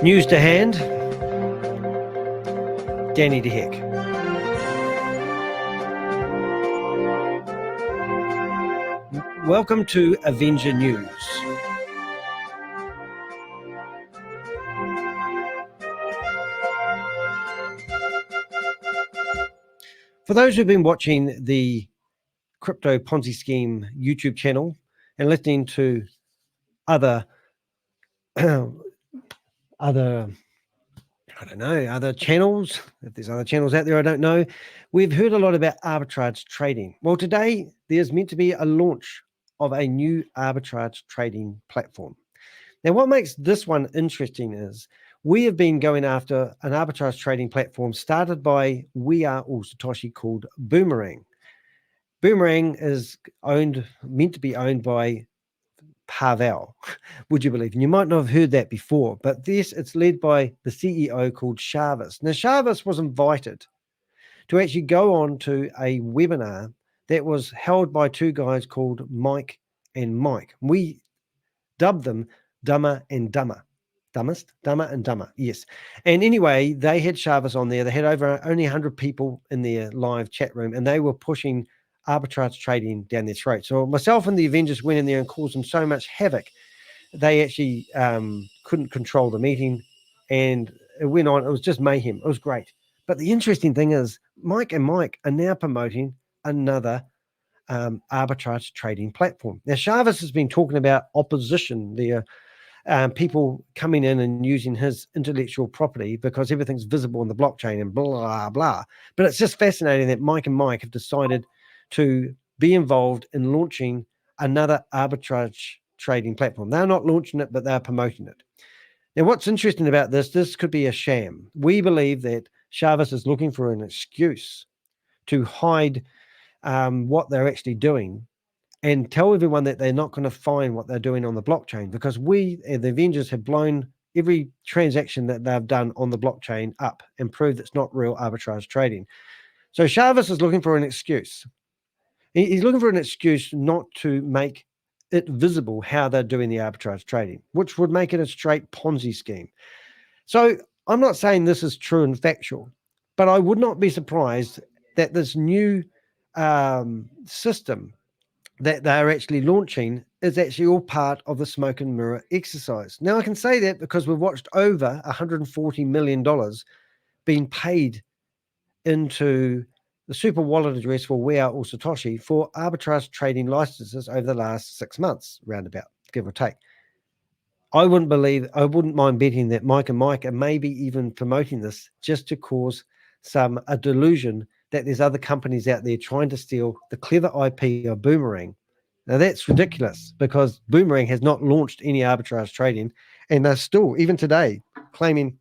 News to hand, Danny to heck. Welcome to Avenger News. For those who've been watching the Crypto Ponzi Scheme YouTube channel and listening to other channels, if there's other channels out there, I don't know, we've heard a lot about arbitrage trading. Well, today there's meant to be a launch of a new arbitrage trading platform. Now, what makes this one interesting is we have been going after an arbitrage trading platform started by We Are All Satoshi called Boomerang. Boomerang is meant to be owned by Pavel, would you believe? And you might not have heard that before, but it's led by the CEO called Shavis. Now, Shavis was invited to actually go on to a webinar that was held by two guys called Mike and Mike. We dubbed them Dumber and Dumber. Dumbest, Dumber and Dumber, yes. And anyway, they had Shavis on there. They had only 100 people in their live chat room, and they were pushing arbitrage trading down their throat. So myself and the Avengers went in there and caused them so much havoc. They actually couldn't control the meeting, and it went on. It was just mayhem. It was great. But the interesting thing is Mike and Mike are now promoting another arbitrage trading platform. Now, Shavis has been talking about opposition, the people coming in and using his intellectual property because everything's visible in the blockchain and blah, blah. But it's just fascinating that Mike and Mike have decided to be involved in launching another arbitrage trading platform. They're not launching it, but they're promoting it. Now, what's interesting about this could be a sham. We believe that Shavis is looking for an excuse to hide what they're actually doing and tell everyone that they're not going to find what they're doing on the blockchain, because we, the Avengers, have blown every transaction that they've done on the blockchain up and proved it's not real arbitrage trading. So Shavis is looking for an excuse. He's looking for an excuse not to make it visible how they're doing the arbitrage trading, which would make it a straight Ponzi scheme. So I'm not saying this is true and factual, but I would not be surprised that this new system that they're actually launching is actually all part of the smoke and mirror exercise. Now, I can say that because we've watched over $140 million being paid into the super wallet address for We Are All Satoshi for arbitrage trading licenses over the last 6 months, roundabout, give or take. I wouldn't mind betting that Mike and Mike are maybe even promoting this just to cause a delusion that there's other companies out there trying to steal the clever IP of Boomerang. Now, that's ridiculous because Boomerang has not launched any arbitrage trading, and they're still, even today, claiming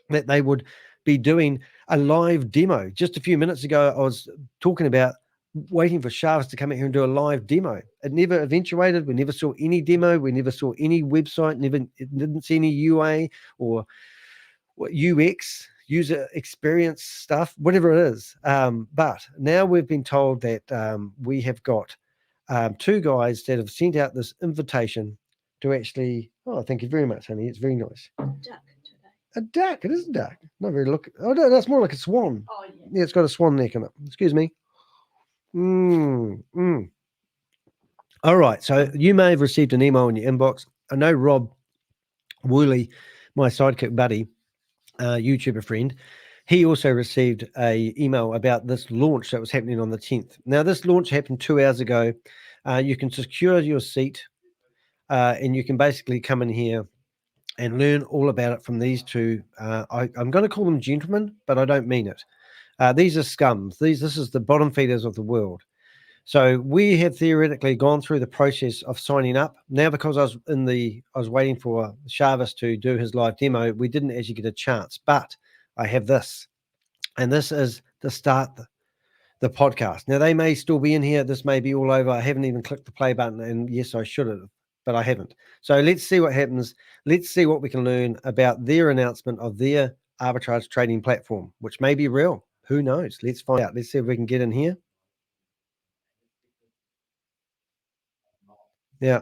that they would be doing a live demo. Just a few minutes ago, I was talking about waiting for Shavis to come in here and do a live demo. It never eventuated. We never saw any demo. We never saw any website, didn't see any UA or UX, user experience stuff, whatever it is. But now we've been told that we have got two guys that have sent out this invitation to actually, oh, thank you very much, honey. It's very nice. Duck today. A duck. It is a duck. Not very look. Oh, no, that's more like a swan. Oh, yeah. Yeah, it's got a swan neck in it. Excuse me. All right. So you may have received an email in your inbox. I know Rob Woolley, my sidekick buddy, YouTuber friend, he also received a email about this launch that was happening on the 10th. Now, this launch happened 2 hours ago. You can secure your seat and you can basically come in here and learn all about it from these two. I'm going to call them gentlemen, but I don't mean it. These are scums. This is the bottom feeders of the world. So we have theoretically gone through the process of signing up. Now, because I was waiting for Shavis to do his live demo, we didn't actually get a chance. But I have this, and this is to start the podcast. Now, they may still be in here. This may be all over. I haven't even clicked the play button, and yes, I should have, but I haven't. So let's see what happens. Let's see what we can learn about their announcement of their arbitrage trading platform, which may be real. Who knows? Let's find out. Let's see if we can get in here. Yeah.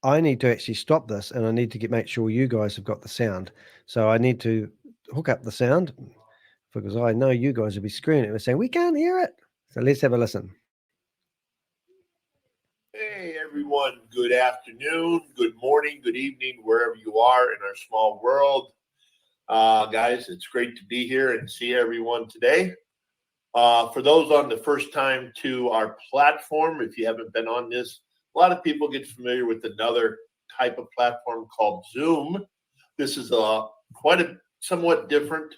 I need to actually stop this, and I need to make sure you guys have got the sound. So I need to hook up the sound because I know you guys will be screaming at me saying, we can't hear it. So let's have a listen. Hey everyone, good afternoon, good morning, good evening, wherever you are in our small world. Guys, it's great to be here and see everyone today. For those on the first time to our platform, if you haven't been on this, a lot of people get familiar with another type of platform called Zoom. This is somewhat different.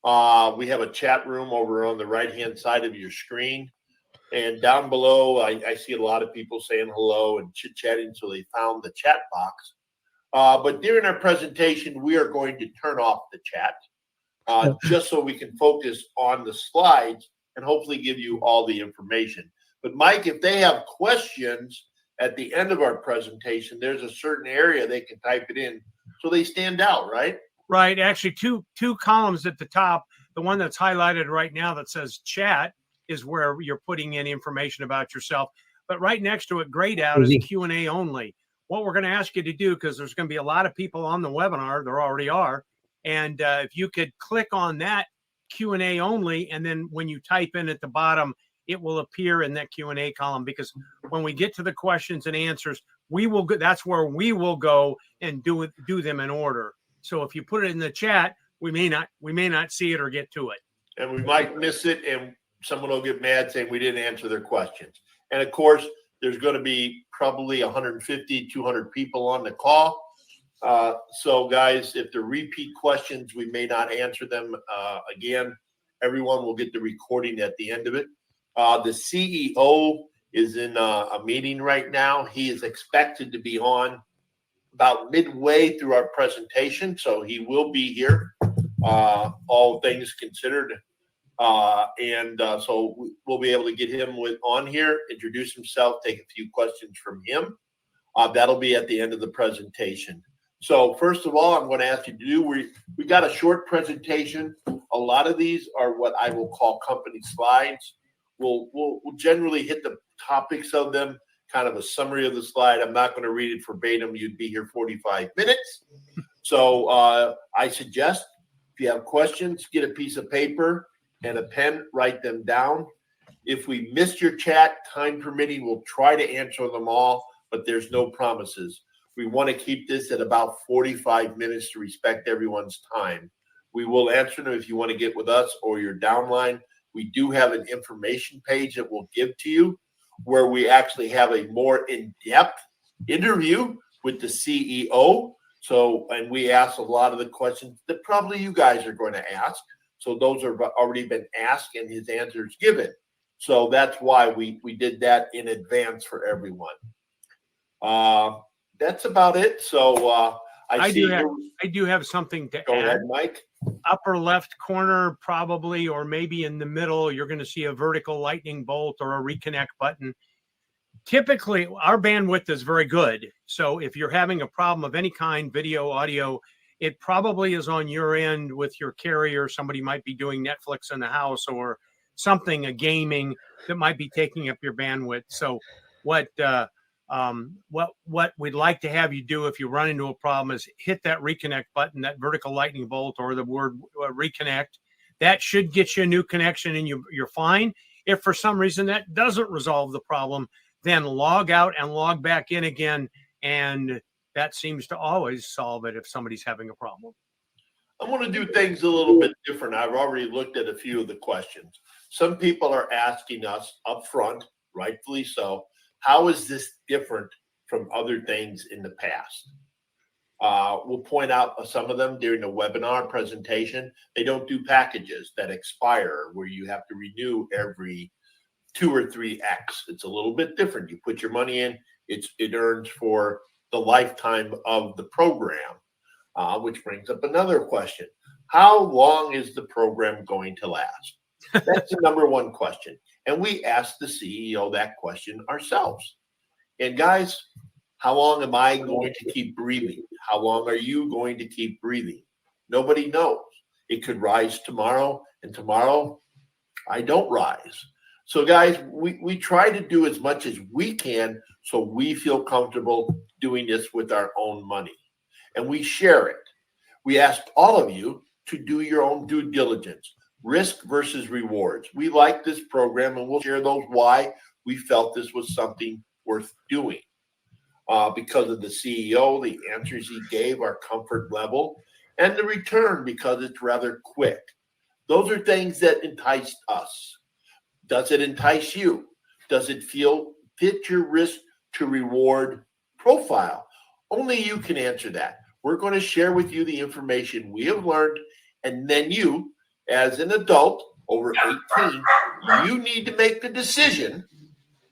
We have a chat room over on the right-hand side of your screen. And down below, I see a lot of people saying hello and chit-chatting, so they found the chat box. But during our presentation, we are going to turn off the chat just so we can focus on the slides and hopefully give you all the information. But Mike, if they have questions at the end of our presentation, there's a certain area they can type it in so they stand out, right? Right. Actually, two columns at the top. The one that's highlighted right now that says chat is where you're putting in information about yourself. But right next to it, grayed out, is Q&A only. What we're going to ask you to do, because there's going to be a lot of people on the webinar, there already are, and if you could click on that Q&A only, and then when you type in at the bottom, it will appear in that Q&A column, because when we get to the questions and answers, we will go, that's where we will go and do them in order. So if you put it in the chat, we may not see it or get to it. And we might miss it, and someone will get mad saying we didn't answer their questions. And of course, there's going to be probably 150, 200 people on the call. So guys, if they're repeat questions, we may not answer them again. Everyone will get the recording at the end of it. The CEO is in a meeting right now. He is expected to be on about midway through our presentation, so he will be here, all things considered. So we'll be able to get him on here, introduce himself, take a few questions from him. That'll be at the end of the presentation. So first of all, I'm going to ask you to do, we got a short presentation. A lot of these are what I will call company slides. We'll generally hit the topics of them, kind of a summary of the slide. I'm not going to read it verbatim. You'd be here 45 minutes. So I suggest if you have questions, get a piece of paper and a pen, write them down. If we missed your chat, time permitting, we'll try to answer them all, but there's no promises. We want to keep this at about 45 minutes to respect everyone's time. We will answer them if you want to get with us or your downline. We do have an information page that we'll give to you where we actually have a more in-depth interview with the CEO. So, and we ask a lot of the questions that probably you guys are going to ask. So those have already been asked and his answers given. So that's why we did that in advance for everyone. That's about it. So I do have something to add. Go ahead, Mike. Upper left corner, probably, or maybe in the middle, you're going to see a vertical lightning bolt or a reconnect button. Typically, our bandwidth is very good. So if you're having a problem of any kind, video, audio, it probably is on your end with your carrier. Somebody might be doing Netflix in the house or something, a gaming that might be taking up your bandwidth. So what we'd like to have you do if you run into a problem is hit that reconnect button, that vertical lightning bolt, or the word reconnect. That should get you a new connection and you're fine. If for some reason that doesn't resolve the problem, then log out and log back in again, and that seems to always solve it if somebody's having a problem. I'm going to do things a little bit different. I've already looked at a few of the questions. Some people are asking us up front, rightfully so, how is this different from other things in the past? We'll point out some of them during the webinar presentation. They don't do packages that expire where you have to renew every 2 or 3x. It's a little bit different. You put your money in, it earns for the lifetime of the program, which brings up another question. How long is the program going to last? That's the number one question. And we asked the CEO that question ourselves. And guys, how long am I going to keep breathing? How long are you going to keep breathing? Nobody knows. It could rise tomorrow, and tomorrow I don't rise. So guys, we try to do as much as we can so we feel comfortable doing this with our own money. And we share it. We ask all of you to do your own due diligence, risk versus rewards. We like this program, and we'll share those why we felt this was something worth doing. Because of the CEO, the answers he gave, our comfort level, and the return because it's rather quick. Those are things that enticed us. Does it entice you? Does it fit your risk to reward profile? Only you can answer that. We're going to share with you the information we have learned, and then you, as an adult over 18, you need to make the decision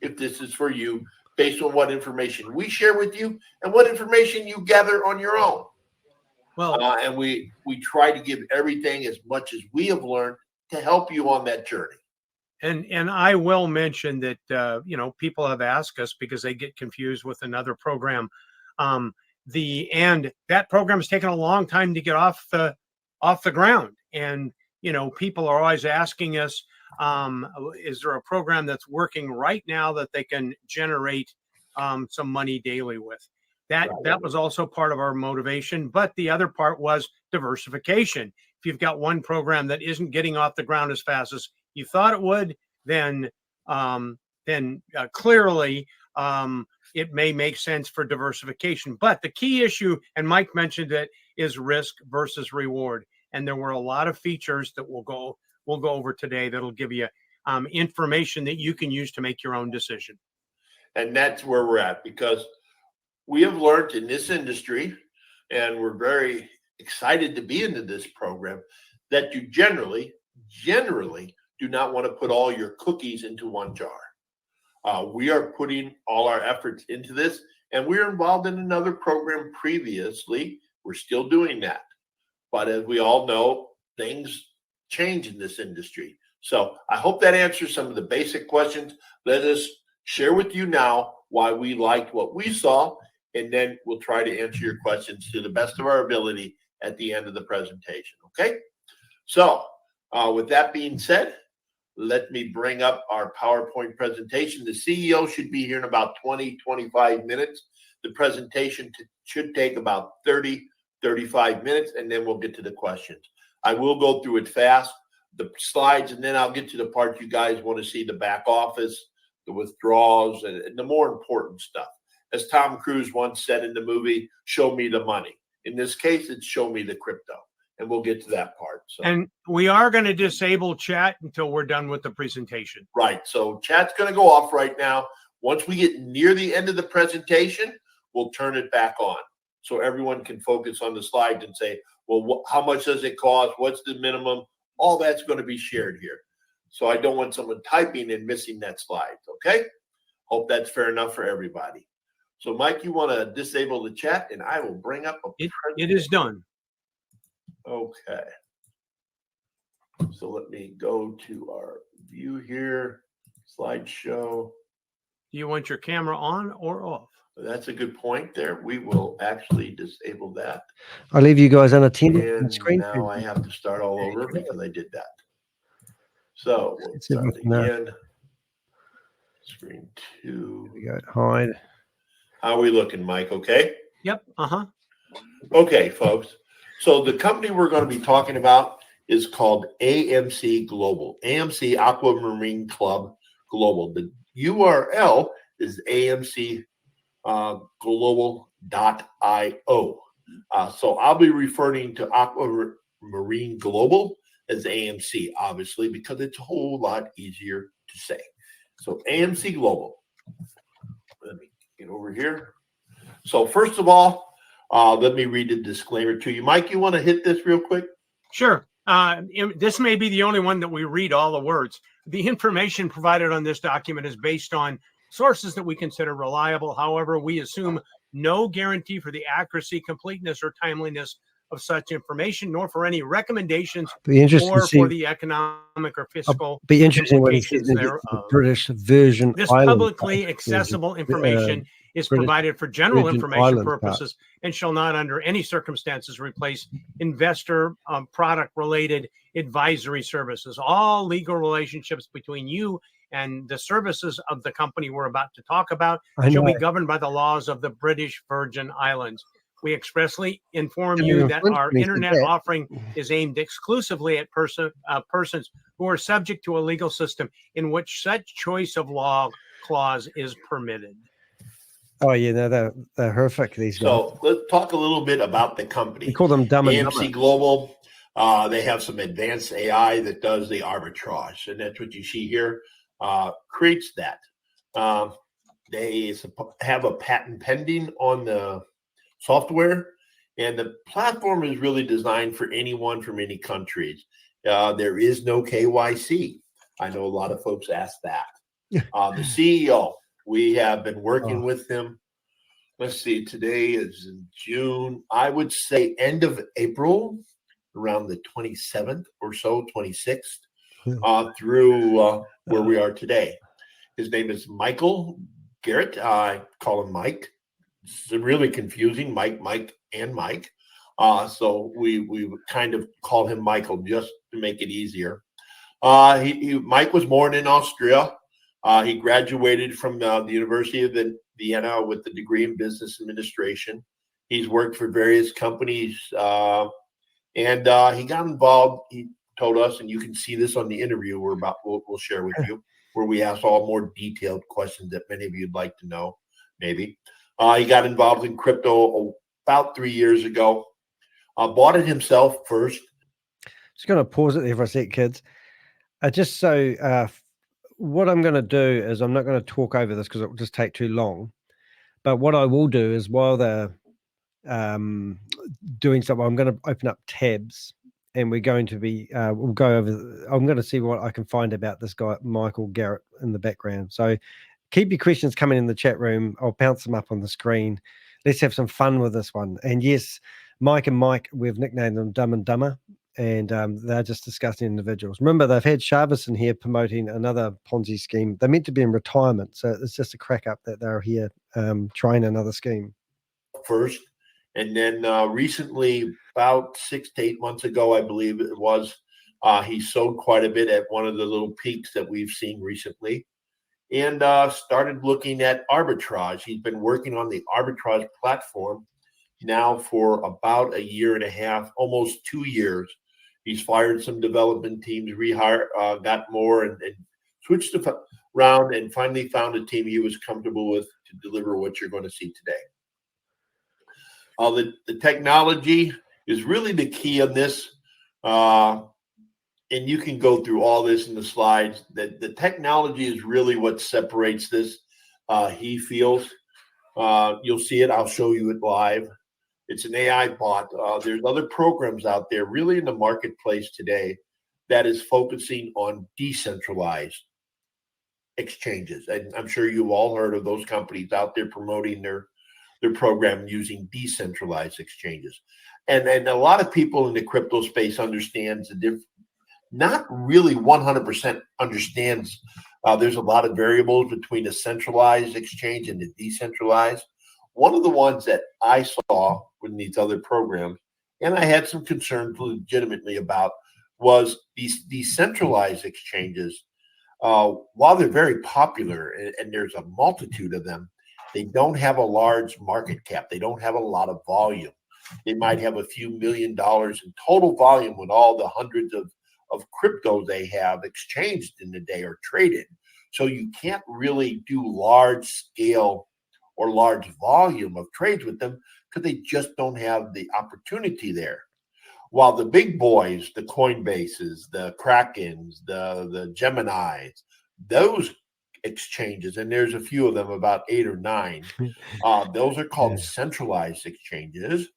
if this is for you based on what information we share with you and what information you gather on your own. Well, and we try to give everything as much as we have learned to help you on that journey. And I will mention that people have asked us because they get confused with another program. And that program has taken a long time to get off the ground. And people are always asking us, is there a program that's working right now that they can generate some money daily with? That was also part of our motivation. But the other part was diversification. If you've got one program that isn't getting off the ground as fast as you thought it would, then clearly it may make sense for diversification. But the key issue, and Mike mentioned it, is risk versus reward. And there were a lot of features that we'll go over today that'll give you information that you can use to make your own decision. And that's where we're at, because we have learned in this industry, and we're very excited to be into this program, that you generally do not want to put all your cookies into one jar. We are putting all our efforts into this, and we're involved in another program previously. We're still doing that. But as we all know, things change in this industry. So I hope that answers some of the basic questions. Let us share with you now why we liked what we saw, and then we'll try to answer your questions to the best of our ability at the end of the presentation, okay? So with that being said, let me bring up our PowerPoint presentation. The CEO should be here in about 20-25 minutes. The presentation should take about 30-35 minutes, and then we'll get to the questions. I will go through it fast, the slides, and then I'll get to the part you guys want to see, the back office, the withdrawals, and the more important stuff. As Tom Cruise once said in the movie, "Show me the money." In this case, it's "show me the crypto." And we'll get to that part. So, and we are going to disable chat until we're done with the presentation. Right. So chat's going to go off right now. Once we get near the end of the presentation, we'll turn it back on so everyone can focus on the slides and say, well, how much does it cost? What's the minimum? All that's going to be shared here. So I don't want someone typing and missing that slide. Okay. Hope that's fair enough for everybody. So Mike, you want to disable the chat, and I will bring up it is done. Okay. So let me go to our view here, slideshow. Do you want your camera on or off? That's a good point there. We will actually disable that. I'll leave you guys unattended on the And screen. now I have to start all over because I did that. So we'll It's start everything there. again. Screen 2. We go hide. How are we looking, Mike? Okay? Yep. Uh-huh. Okay, folks. So the company we're going to be talking about is called AMC Global. AMC Aquamarine Club Global. The URL is amcglobal.io. So I'll be referring to Aquamarine Global as AMC, obviously, because it's a whole lot easier to say. So AMC Global. Let me get over here. So first of all, let me read the disclaimer to you. Mike, you want to hit this real quick? Sure. This may be the only one that we read all the words. The information provided on this document is based on sources that we consider reliable. However, we assume no guarantee for the accuracy, completeness, or timeliness of such information, nor for any recommendations or for the economic or fiscal implications thereof. The British Virgin This Island publicly accessible information is provided for general information purposes and shall not under any circumstances replace investor product related advisory services. All legal relationships between you and the services of the company we're about to talk about I shall be know. governed by the laws of the British Virgin Islands. We expressly inform Didn't you even that flinch our when he said internet that. offering is aimed exclusively at persons who are subject to a legal system in which such choice of law clause is permitted. Oh yeah, no, they're horrific. These guys. So let's talk a little bit about the company. We call them Dumb and AMC Dumber. Global, they have some advanced AI that does the arbitrage, and that's what you see here. Creates that. They have a patent pending on the software, and the platform is really designed for anyone from any countries. There is no KYC. I know a lot of folks ask that. The CEO, we have been working with him. Let's see, today is in June. I would say end of April, around the 27th or so, 26th, through where we are today. His name is Michael Garrett. I call him Mike. It's really confusing, Mike, and Mike. So we kind of call him Michael just to make it easier. Mike was born in Austria. He graduated from the University of Vienna with a degree in business administration. He's worked for various companies, and he got involved. He told us, and you can see this on the interview we'll share with you, where we ask all more detailed questions that many of you'd like to know, maybe. He got involved in crypto about 3 years ago. Bought it himself first. Just going to pause it there for a sec, kids. Just so what I'm going to do is I'm not going to talk over this because it will just take too long. But what I will do is while they're doing something, I'm going to open up tabs and we're going to be, we'll go over, I'm going to see what I can find about this guy, Michael Garrett, in the background. So keep your questions coming in the chat room. I'll bounce them up on the screen. Let's have some fun with this one. And yes, Mike and Mike, we've nicknamed them Dumb and Dumber. And they're just discussing individuals. Remember, they've had Chavis in here promoting another Ponzi scheme. They're meant to be in retirement, so it's just a crack up that they're here trying another scheme. First, and then recently, about 6 to 8 months ago, I believe it was, he sold quite a bit at one of the little peaks that we've seen recently, and started looking at arbitrage. He's been working on the arbitrage platform now for about 1.5 years, almost 2 years. He's fired some development teams, got more, and switched around, and finally found a team he was comfortable with to deliver what you're going to see today. The technology is really the key on this, and you can go through all this in the slides. That the technology is really what separates this. He feels you'll see it. I'll show you it live. It's an AI bot. There's other programs out there really in the marketplace today that is focusing on decentralized exchanges. And I'm sure you've all heard of those companies out there promoting their program using decentralized exchanges. And a lot of people in the crypto space understands the difference. Not really 100% understands. There's a lot of variables between a centralized exchange and the decentralized. One of the ones that I saw in these other programs, and I had some concerns legitimately about, was these decentralized exchanges. While they're very popular, and there's a multitude of them, they don't have a large market cap. They don't have a lot of volume. They might have a few $1 million in total volume with all the hundreds of cryptos they have exchanged in the day or traded. So you can't really do large scale or large volume of trades with them because they just don't have the opportunity there. While the big boys, the Coinbases, the Krakens, the Geminis, those exchanges, and there's a few of them, about 8 or 9, those are called centralized exchanges.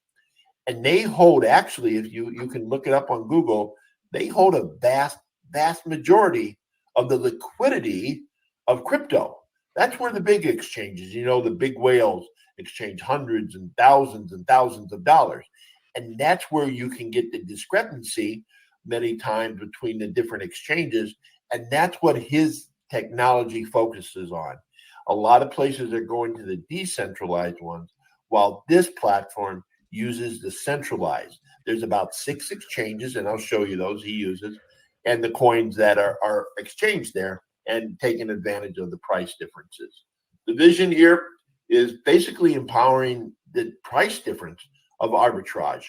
And they hold, actually, if you can look it up on Google, they hold a vast majority of the liquidity of crypto. That's where the big exchanges, the big whales exchange hundreds and thousands of dollars. And that's where you can get the discrepancy many times between the different exchanges. And that's what his technology focuses on. A lot of places are going to the decentralized ones, while this platform uses the centralized. There's about 6 exchanges, and I'll show you those he uses, and the coins that are exchanged there. and taking advantage of the price differences. The vision here is basically empowering the price difference of arbitrage.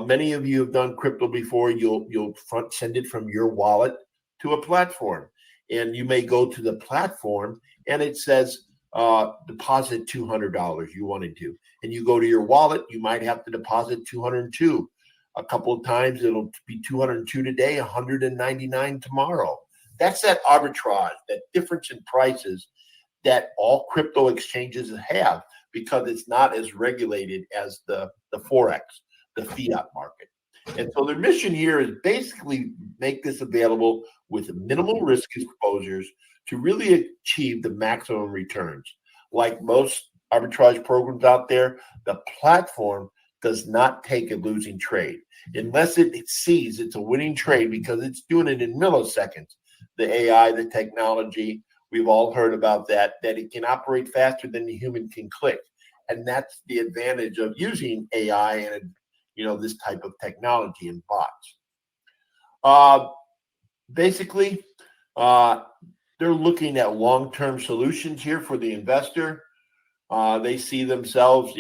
Many of you have done crypto before. You'll send it from your wallet to a platform, and you may go to the platform and it says deposit $200 you wanted to, and you go to your wallet, you might have to deposit 202. A couple of times it'll be 202 today, 199 tomorrow. That's that arbitrage, that difference in prices that all crypto exchanges have, because it's not as regulated as the Forex, the fiat market. And so their mission here is basically make this available with minimal risk exposures to really achieve the maximum returns. Like most arbitrage programs out there, the platform does not take a losing trade unless it sees it's a winning trade, because it's doing it in milliseconds. The AI, the technology, we've all heard about that it can operate faster than the human can click. And that's the advantage of using AI and this type of technology and bots. Basically, they're looking at long-term solutions here for the investor. They see themselves,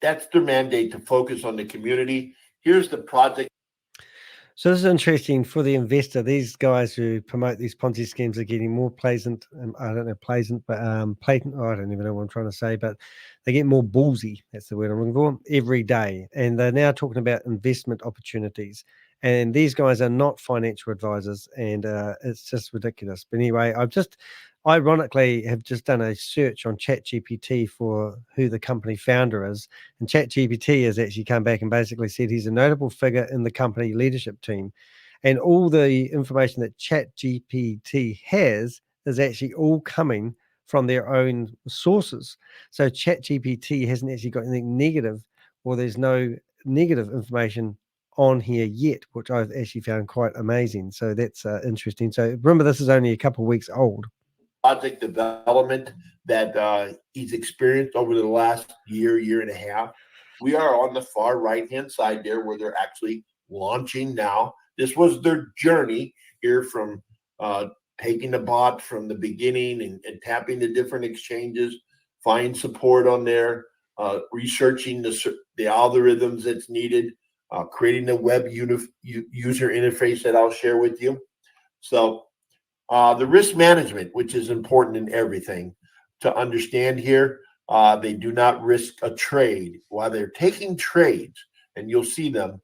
that's their mandate, to focus on the community. Here's the project. So this is interesting for the investor. These guys who promote these Ponzi schemes are getting more pleasant. I don't know, pleasant, but patent. Oh, I don't even know what I'm trying to say, but they get more ballsy. That's the word I'm looking for, every day. And they're now talking about investment opportunities. And these guys are not financial advisors, and it's just ridiculous. But anyway, ironically have just done a search on ChatGPT for who the company founder is. And ChatGPT has actually come back and basically said he's a notable figure in the company leadership team. And all the information that ChatGPT has is actually all coming from their own sources. So ChatGPT hasn't actually got anything negative, or there's no negative information on here yet, which I've actually found quite amazing. So that's interesting. So remember, this is only a couple of weeks old. Project development that he's experienced over the last year and a half. We are on the far right-hand side there, where they're actually launching now. This was their journey here from taking the bot from the beginning and tapping the different exchanges, find support on there, researching the algorithms that's needed, creating the web user interface that I'll share with you. So the risk management, which is important in everything to understand here, they do not risk a trade. While they're taking trades, and you'll see them,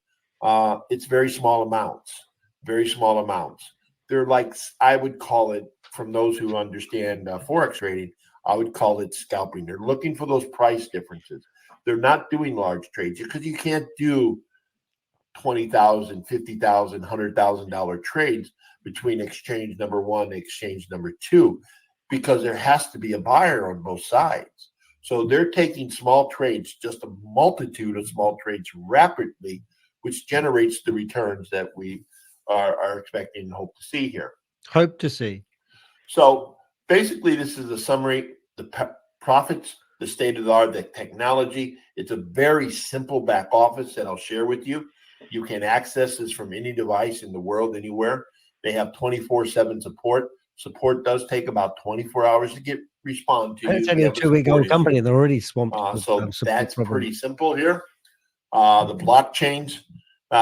it's very small amounts. They're like, I would call it, from those who understand Forex trading, I would call it scalping. They're looking for those price differences. They're not doing large trades, because you can't do $20,000, $50,000, $100,000 trades between exchange number one and exchange number two, because there has to be a buyer on both sides. So they're taking small trades, just a multitude of small trades rapidly, which generates the returns that we are expecting and hope to see here. Hope to see. So basically, this is a summary: the profits, the state of the art, the technology. It's a very simple back office that I'll share with you. You can access this from any device in the world, anywhere. They have 24/7 support. Support does take about 24 hours to respond to. It's only a 2-week-old company, and they're already swamped. So that's pretty simple here. The blockchains,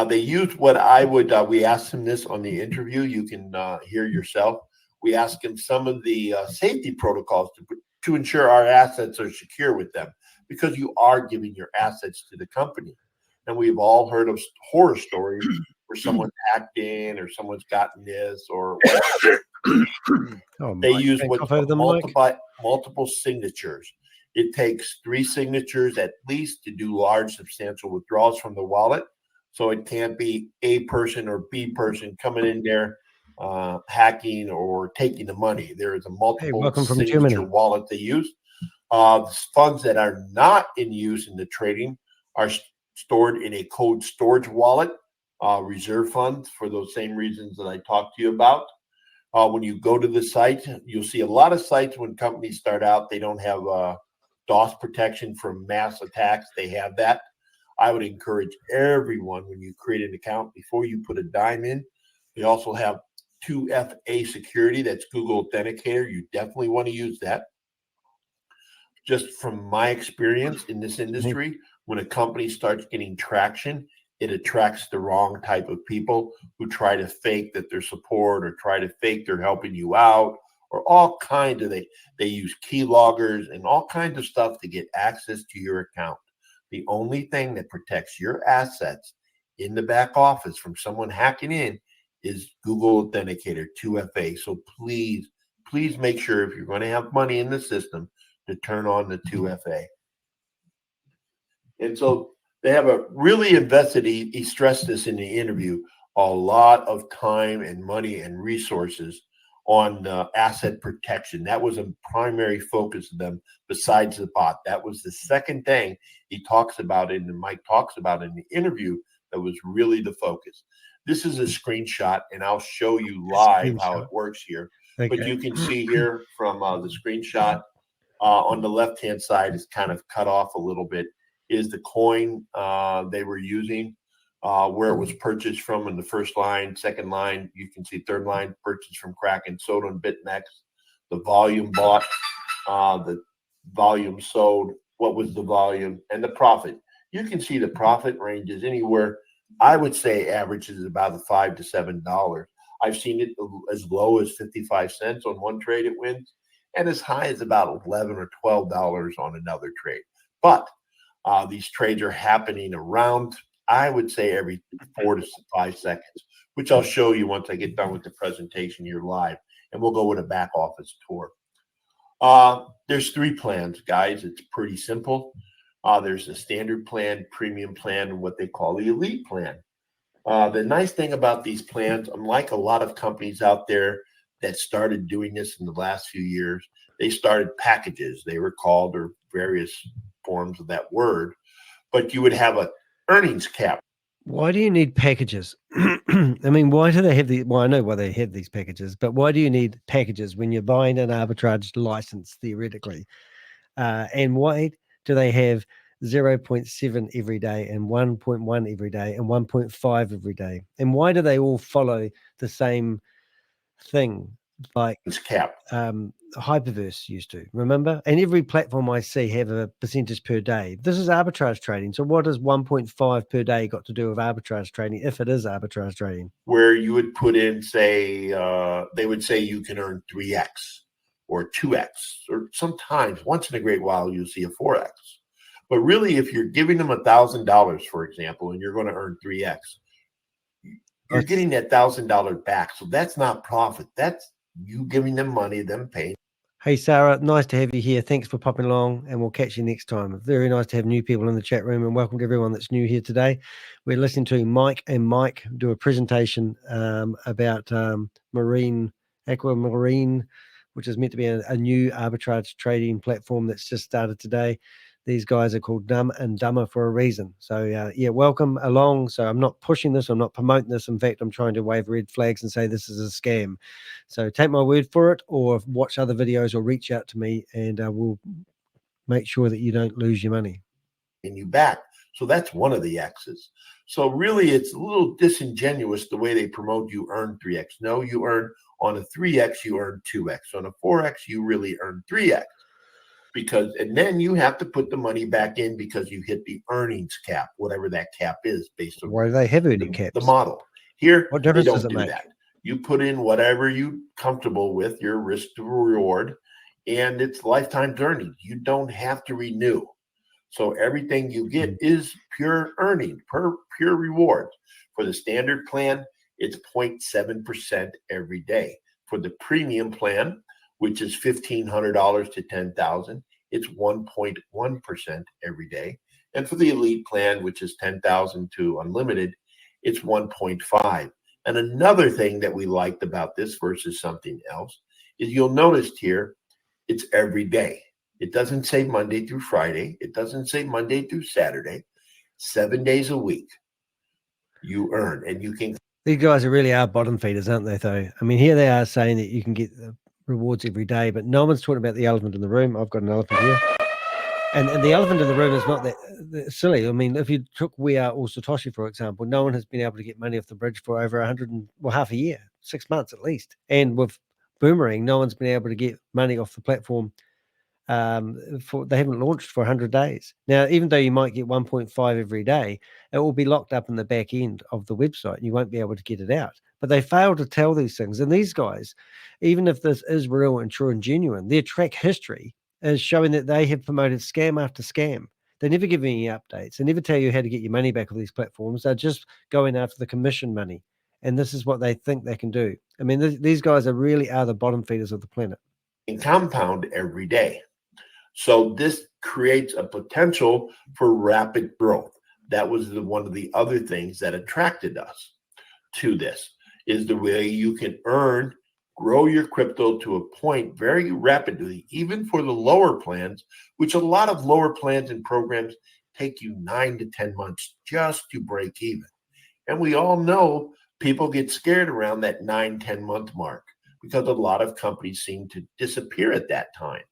they use what I would. We asked them this on the interview. You can hear yourself. We asked them some of the safety protocols to ensure our assets are secure with them, because you are giving your assets to the company. And we've all heard of horror stories where someone hacked in, or someone's gotten this, or they use what's multiple signatures. It takes 3 signatures at least to do large, substantial withdrawals from the wallet. So it can't be A person or B person coming in there hacking or taking the money. There is a multiple signature wallet they use. Funds that are not in use in the trading are stored in a cold storage wallet, reserve funds, for those same reasons that I talked to you about. When you go to the site, you'll see a lot of sites when companies start out, they don't have DOS protection from mass attacks. They have that. I would encourage everyone, when you create an account, before you put a dime in, they also have 2FA security. That's Google Authenticator. You definitely want to use that. Just from my experience in this industry, when a company starts getting traction, it attracts the wrong type of people who try to fake that they're support or try to fake they're helping you out, or all kinds of, they use keyloggers and all kinds of stuff to get access to your account. The only thing that protects your assets in the back office from someone hacking in is Google Authenticator 2FA. So please make sure if you're going to have money in the system to turn on the 2FA. And so they have a really invested, he stressed this in the interview, a lot of time and money and resources on asset protection. That was a primary focus of them besides the bot. That was the second thing he talks about and Mike talks about in the interview that was really the focus. This is a screenshot, and I'll show you live how it works here. Okay. But you can see here from the screenshot on the left-hand side is kind of cut off a little bit, is the coin they were using, where it was purchased from in the first line, second line. You can see third line purchased from Kraken, sold on BitMEX, the volume bought, the volume sold, what was the volume, and the profit. You can see the profit ranges anywhere. I would say averages about the $5 to $7. I've seen it as low as 55 cents on one trade it wins, and as high as about $11 or $12 on another trade. But these trades are happening around, I would say, every 4 to 5 seconds, which I'll show you once I get done with the presentation here live, and we'll go with a back office tour. There's 3 plans, guys. It's pretty simple. There's a standard plan, premium plan, and what they call the elite plan. The nice thing about these plans, unlike a lot of companies out there that started doing this in the last few years, they started packages. They were called, or various forms of that word, but you would have a earnings cap. Why do you need packages? I mean, why do they have the, well, I know why they have these packages, but why do you need packages when you're buying an arbitrage license theoretically? And why do they have 0.7 every day and 1.1 every day and 1.5 every day? And why do they all follow the same thing like Hyperverse used to, remember? And every platform I see have a percentage per day. This is arbitrage trading. So what does 1.5 per day got to do with arbitrage trading, if it is arbitrage trading? Where you would put in, say, they would say you can earn 3x or 2x, or sometimes once in a great while you'll see a 4x. But really, if you're giving them $1,000, for example, and you're going to earn 3x, you're getting that $1,000 back. So that's not profit. That's you giving them money, them paying. Hey, Sarah, nice to have you here. Thanks for popping along, and we'll catch you next time. Very nice to have new people in the chat room, and welcome to everyone that's new here today. We're listening to Mike and Mike do a presentation about Aquamarine, which is meant to be a new arbitrage trading platform that's just started today. These guys are called Dumb and Dumber for a reason. So, yeah, welcome along. So I'm not pushing this. I'm not promoting this. In fact, I'm trying to wave red flags and say this is a scam. So take my word for it, or watch other videos, or reach out to me, and we'll make sure that you don't lose your money. And you back. So that's one of the X's. So really, it's a little disingenuous the way they promote you earn 3x. No, you earn on a 3x, you earn 2x. On a 4x, you really earn 3x. Because, and then you have to put the money back in because you hit the earnings cap, whatever that cap is, based on why do they have earning caps? The model. Here, what difference they don't does it do make? that. You put in whatever you comfortable with, your risk to reward, and it's lifetime earnings. You don't have to renew. So everything you get is pure earning, pure reward. For the standard plan, it's 0.7% every day. For the premium plan, which is $1,500 to $10,000, it's 1.1% every day. And for the elite plan, which is $10,000 to unlimited, it's 1.5. And another thing that we liked about this versus something else is you'll notice here, it's every day. It doesn't say Monday through Friday. It doesn't say Monday through Saturday. 7 days a week you earn, and you can. These guys are really bottom feeders, aren't they, though? I mean, here they are saying that you can get rewards every day, but no one's talking about the elephant in the room. I've got an elephant here. And the elephant in the room is not that silly. I mean, if you took We Are or Satoshi, for example, no one has been able to get money off the bridge for over half a year. 6 months at least. And with Boomerang, no one's been able to get money off the platform. They haven't launched for 100 days. Now, even though you might get 1.5 every day, it will be locked up in the back end of the website. You won't be able to get it out. But they fail to tell these things. And these guys, even if this is real and true and genuine, their track history is showing that they have promoted scam after scam. They never give any updates. They never tell you how to get your money back off these platforms. They're just going after the commission money. And this is what they think they can do. I mean, these guys really are the bottom feeders of the planet. And compound every day. So this creates a potential for rapid growth. That was one of the other things that attracted us to this, is the way you can grow your crypto to a point very rapidly, even for the lower plans, which a lot of lower plans and programs take you 9 to 10 months just to break even. And we all know people get scared around that 9-10 month mark because a lot of companies seem to disappear at that time.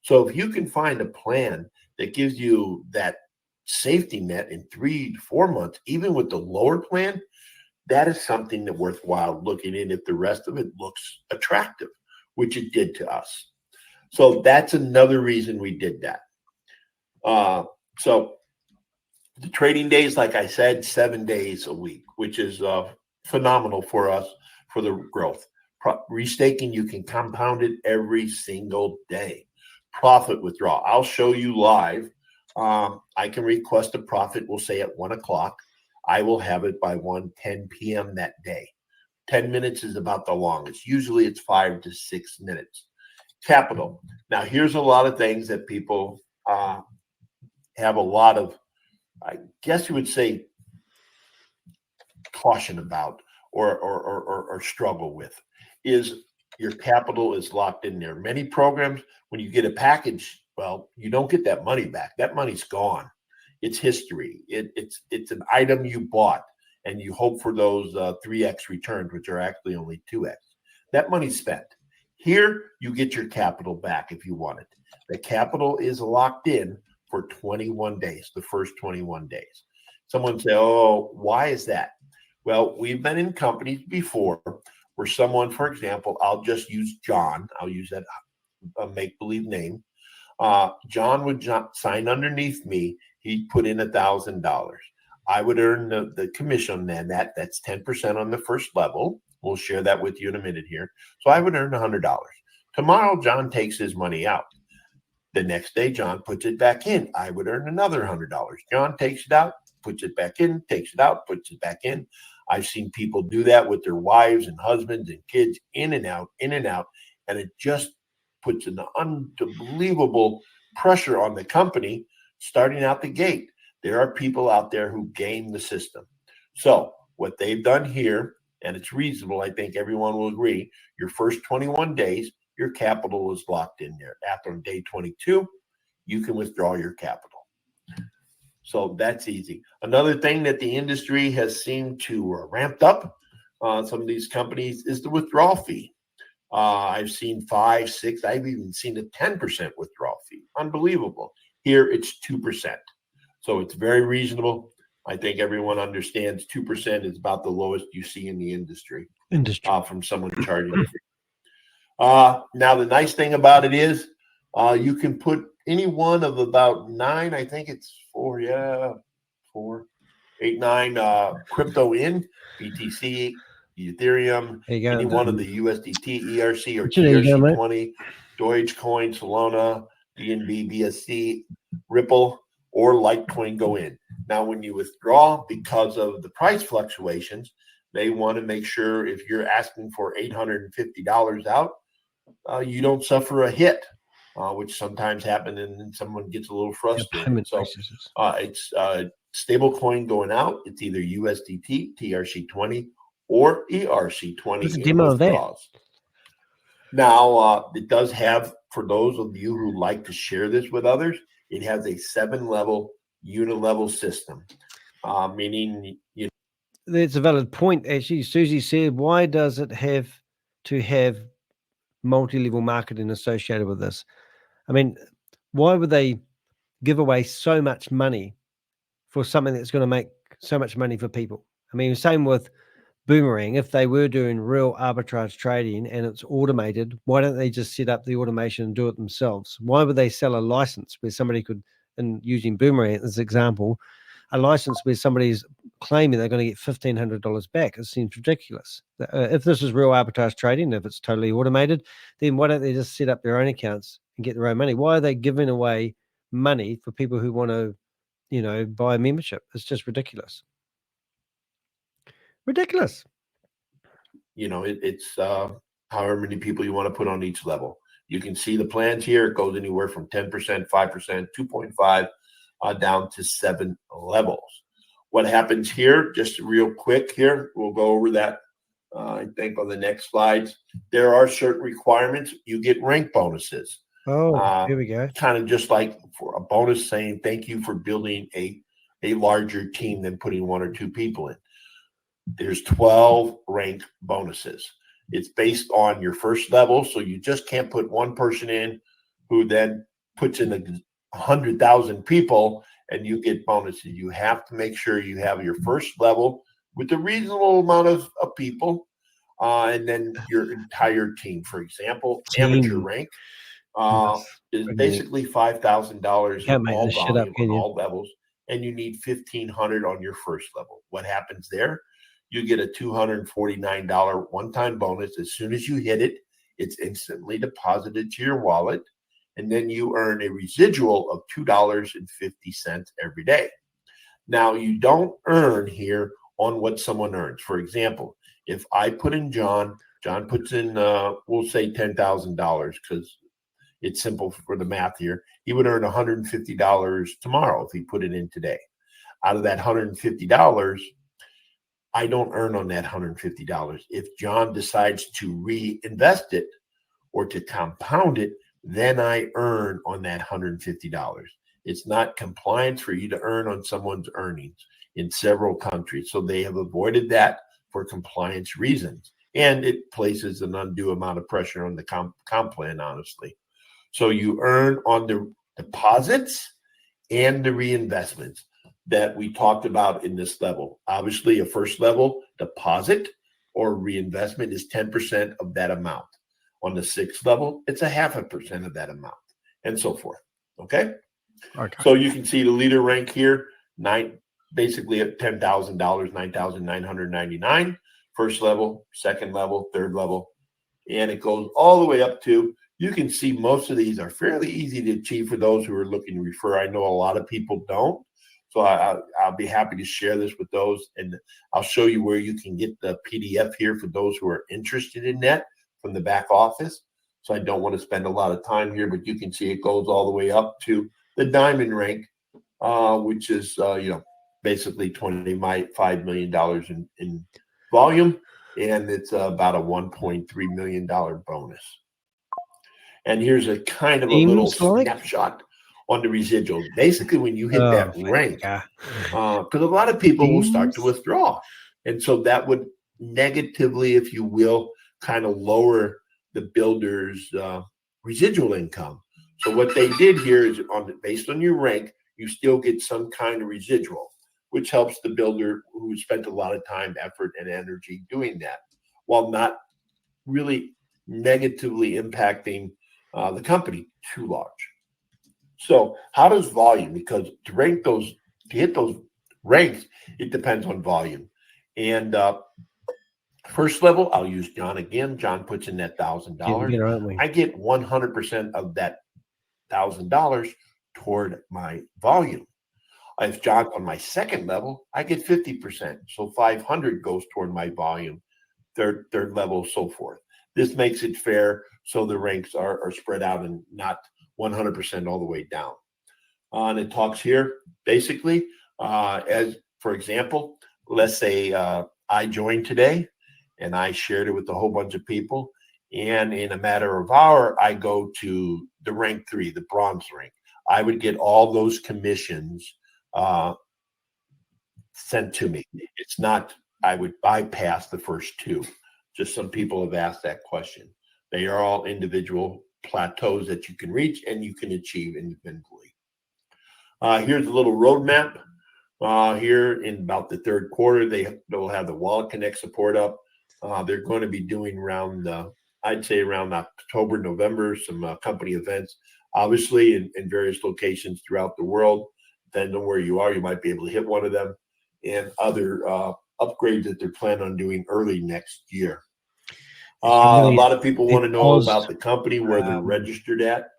So if you can find a plan that gives you that safety net in 3 to 4 months, even with the lower plan, that is something that worthwhile looking in if the rest of it looks attractive, which it did to us. So that's another reason we did that. So the trading days, like I said, 7 days a week, which is phenomenal for us for the growth. Restaking, you can compound it every single day. Profit withdrawal, I'll show you live. I can request a profit, we'll say at 1 o'clock. I will have it by 1:10 p.m. that day. 10 minutes is about the longest. Usually it's 5 to 6 minutes. Capital. Now, here's a lot of things that people have a lot of, I guess you would say, caution about or struggle with, is your capital is locked in there. Many programs, when you get a package, well, you don't get that money back. That money's gone. It's history. It's an item you bought, and you hope for those 3x returns, which are actually only 2x. That money's spent. Here, you get your capital back if you want it. The capital is locked in for 21 days, the first 21 days. Someone say, oh, why is that? Well, we've been in companies before where someone, for example, I'll just use John. I'll use that make-believe name. John would sign underneath me. He'd put in $1,000. I would earn the commission on that. That's 10% on the first level. We'll share that with you in a minute here. So I would earn $100. Tomorrow, John takes his money out. The next day, John puts it back in. I would earn another $100. John takes it out, puts it back in, takes it out, puts it back in. I've seen people do that with their wives and husbands and kids, in and out, and it just puts an unbelievable pressure on the company starting out the gate. There are people out there who game the system. So what they've done here, and it's reasonable, I think everyone will agree, your first 21 days, your capital is locked in there. After day 22, you can withdraw your capital. So that's easy. Another thing that the industry has seemed to ramped up, some of these companies, is the withdrawal fee. I've seen 5, 6, I've even seen a 10% withdrawal fee. Unbelievable. Here it's 2%. So it's very reasonable. I think everyone understands 2% is about the lowest you see in the industry. From someone charging. Now, the nice thing about it is you can put any one of about 9, I think it's 4, 8, 9 crypto in, BTC, Ethereum, any one of the USDT, ERC, or TRC20, Dogecoin, Solana, BNB, BSC, Ripple, or Litecoin go in. Now, when you withdraw, because of the price fluctuations, they want to make sure if you're asking for $850 out, you don't suffer a hit, which sometimes happens, and then someone gets a little frustrated. So it's stable coin going out. It's either USDT, TRC20, or ERC20. What's the demo of that? Now, it does have, for those of you who like to share this with others, it has a 7-level unilevel system, meaning, you know. That's a valid point. Actually, Susie said, why does it have to have multi-level marketing associated with this? I mean, why would they give away so much money for something that's going to make so much money for people? I mean, same with Boomerang, if they were doing real arbitrage trading and it's automated, why don't they just set up the automation and do it themselves? Why would they sell a license where somebody could, and using Boomerang as an example, a license where somebody's claiming they're going to get $1,500 back? It seems ridiculous. If this is real arbitrage trading, if it's totally automated, then why don't they just set up their own accounts and get their own money? Why are they giving away money for people who want to, buy a membership? It's just ridiculous. Ridiculous. It's however many people you want to put on each level. You can see the plans here. It goes anywhere from 10%, 5%, 2.5, down to 7 levels. What happens here, just real quick here, we'll go over that, I think, on the next slides. There are certain requirements. You get rank bonuses. Oh, here we go. Kind of just like for a bonus saying thank you for building a larger team than putting 1 or 2 people in. There's 12 rank bonuses. It's based on your first level, so you just can't put one person in who then puts in 100,000 people and you get bonuses. You have to make sure you have your first level with a reasonable amount of people, and then your entire team. For example, amateur rank is basically $5,000 in all volume on all levels, and you need $1,500 on your first level. What happens there? You get a $249 one-time bonus. As soon as you hit it, it's instantly deposited to your wallet, and then you earn a residual of $2.50 every day. Now, you don't earn here on what someone earns. For example, if I put in John puts in, we'll say $10,000 because it's simple for the math here. He would earn $150 tomorrow if he put it in today. Out of that $150, I don't earn on that $150. If John decides to reinvest it or to compound it, then I earn on that $150. It's not compliance for you to earn on someone's earnings in several countries. So they have avoided that for compliance reasons. And it places an undue amount of pressure on the comp plan, honestly. So you earn on the deposits and the reinvestments that we talked about in this level. Obviously, a first level deposit or reinvestment is 10% of that amount. On the 6th level, it's 0.5% of that amount, and so forth. Okay? So you can see the leader rank here, basically at $10,000, $9,999. First level, second level, third level, and it goes all the way up to, you can see most of these are fairly easy to achieve for those who are looking to refer. I know a lot of people don't. So I'll be happy to share this with those, and I'll show you where you can get the PDF here for those who are interested in that from the back office. So I don't want to spend a lot of time here, but you can see it goes all the way up to the diamond rank, which is basically $25 million in volume, and it's about a $1.3 million bonus. And here's a kind of a little snapshot on the residual. Basically, when you hit that rank, because a lot of people will start to withdraw. And so that would negatively, if you will, kind of lower the builder's residual income. So what they did here is based on your rank, you still get some kind of residual, which helps the builder who spent a lot of time, effort, and energy doing that, while not really negatively impacting the company too large. So how does volume, because to hit those ranks, it depends on volume. And first level, I'll use John again. John puts in that $1,000. I get 100% of that $1,000 toward my volume. If John's on my second level, I get 50%. So 500 goes toward my volume, third level, so forth. This makes it fair so the ranks are spread out and not 100% all the way down. And it talks here, basically, as for example, let's say I joined today and I shared it with a whole bunch of people. And in a matter of hour, I go to the rank 3, the bronze rank. I would get all those commissions sent to me. It's not, I would bypass the first 2. Just some people have asked that question. They are all individual plateaus that you can reach and you can achieve independently. Here's a little roadmap here in about the third quarter. They'll have the Wallet Connect support up. They're going to be doing around, I'd say around October, November, some company events, obviously in various locations throughout the world. Depending on where you are, you might be able to hit one of them, and other upgrades that they're planning on doing early next year. A lot of people want to know about the company, where they're registered at.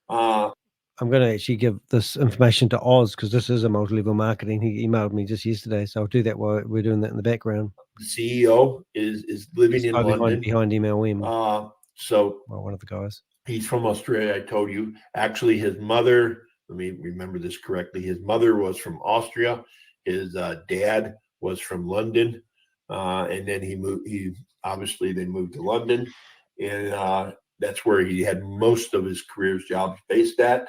I'm going to actually give this information to Oz, because this is a multi-level marketing. He emailed me just yesterday, so I'll do that while we're doing that in the background. The CEO is living in London. Behind MLM. So one of the guys. He's from Australia, I told you. Actually, his mother, let me remember this correctly, his mother was from Austria. His dad was from London. And then they moved to London. And that's where he had most of his career's jobs based at.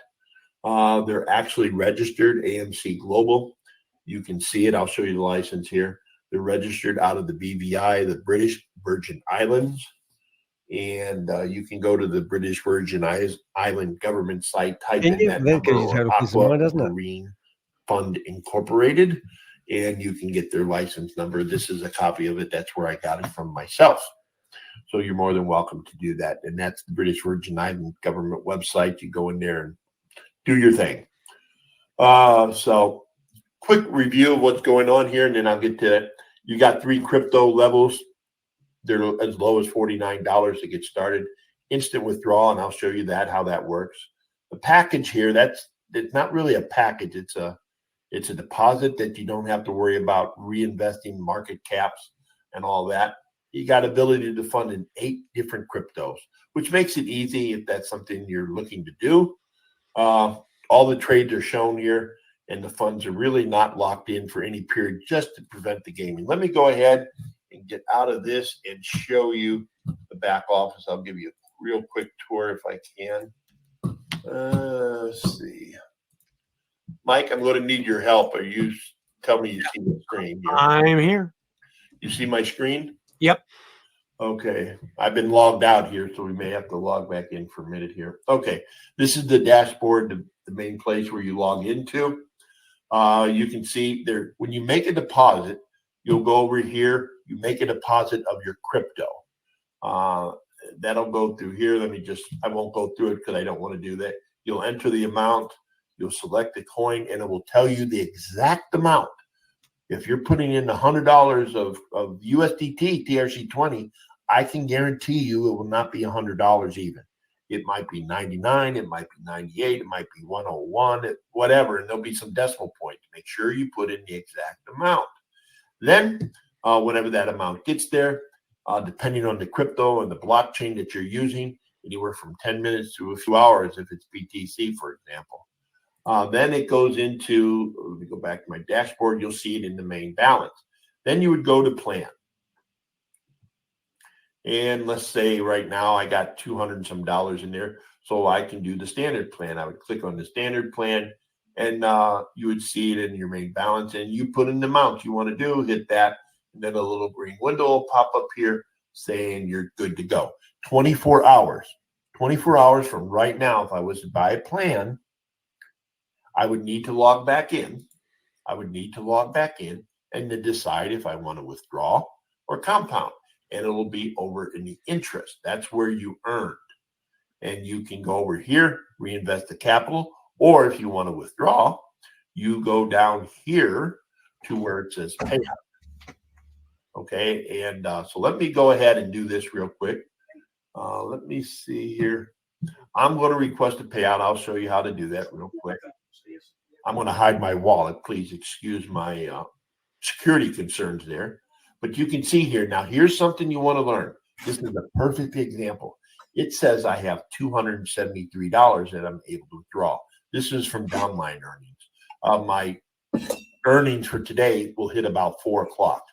They're actually registered AMC Global. You can see it. I'll show you the license here. They're registered out of the BVI, the British Virgin Islands. And you can go to the British Virgin Island government site, type in that number, or Aqua Marine Fund Incorporated, and you can get their license number. This is a copy of it. That's where I got it from myself. So you're more than welcome to do that. And that's the British Virgin Island government website. You go in there and do your thing. So quick review of what's going on here, and then I'll get to it. You got 3 crypto levels. They're as low as $49 to get started. Instant withdrawal, and I'll show you how that works. The package here, it's not really a package. It's a deposit that you don't have to worry about reinvesting market caps and all that. You got ability to fund in 8 different cryptos, which makes it easy if that's something you're looking to do. All the trades are shown here, and the funds are really not locked in for any period, just to prevent the gaming. Let me go ahead and get out of this and show you the back office. I'll give you a real quick tour if I can. Let's see. Mike, I'm going to need your help. Tell me you see the screen here. I'm here. You see my screen? Yep. Okay. I've been logged out here, so we may have to log back in for a minute here. Okay. This is the dashboard, the main place where you log into. You can see there, when you make a deposit, you'll go over here. You make a deposit of your crypto. That'll go through here. I won't go through it because I don't want to do that. You'll enter the amount. You'll select the coin, and it will tell you the exact amount. If you're putting in $100 of USDT TRC20, I can guarantee you it will not be $100 even. It might be 99, it might be 98, it might be 101, whatever, and there'll be some decimal point. Make sure you put in the exact amount. Then, whenever that amount gets there, depending on the crypto and the blockchain that you're using, anywhere from 10 minutes to a few hours if it's BTC, for example. Then it goes into, let me go back to my dashboard, you'll see it in the main balance. Then you would go to plan. And let's say right now I got $200 and some in there, so I can do the standard plan. I would click on the standard plan, and you would see it in your main balance, and you put in the amount you want to do, hit that, and then a little green window will pop up here saying you're good to go. 24 hours from right now, if I was to buy a plan, I would need to log back in. And then decide if I want to withdraw or compound. And it will be over in the interest. That's where you earned. And you can go over here, reinvest the capital, or if you want to withdraw, you go down here to where it says payout. Okay, and so let me go ahead and do this real quick. Let me see here. I'm going to request a payout. I'll show you how to do that real quick. I'm going to hide my wallet. Please excuse my security concerns there. But you can see here, now here's something you want to learn. This is a perfect example. It says I have $273 that I'm able to withdraw. This is from downline earnings. My earnings for today will hit about 4 o'clock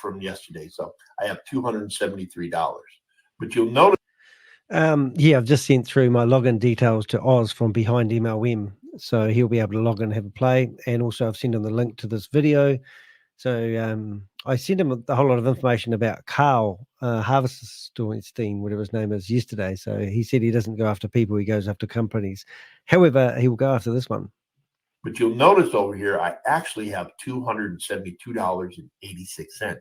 from yesterday. So I have $273. But you'll notice. Yeah, I've just sent through my login details to Oz from behind MLM. So he'll be able to log in and have a play. And also I've sent him the link to this video. So I sent him a whole lot of information about Carl Harvestein, whatever his name is, yesterday. So he said he doesn't go after people, he goes after companies. However, he will go after this one. But you'll notice over here, I actually have $272.86.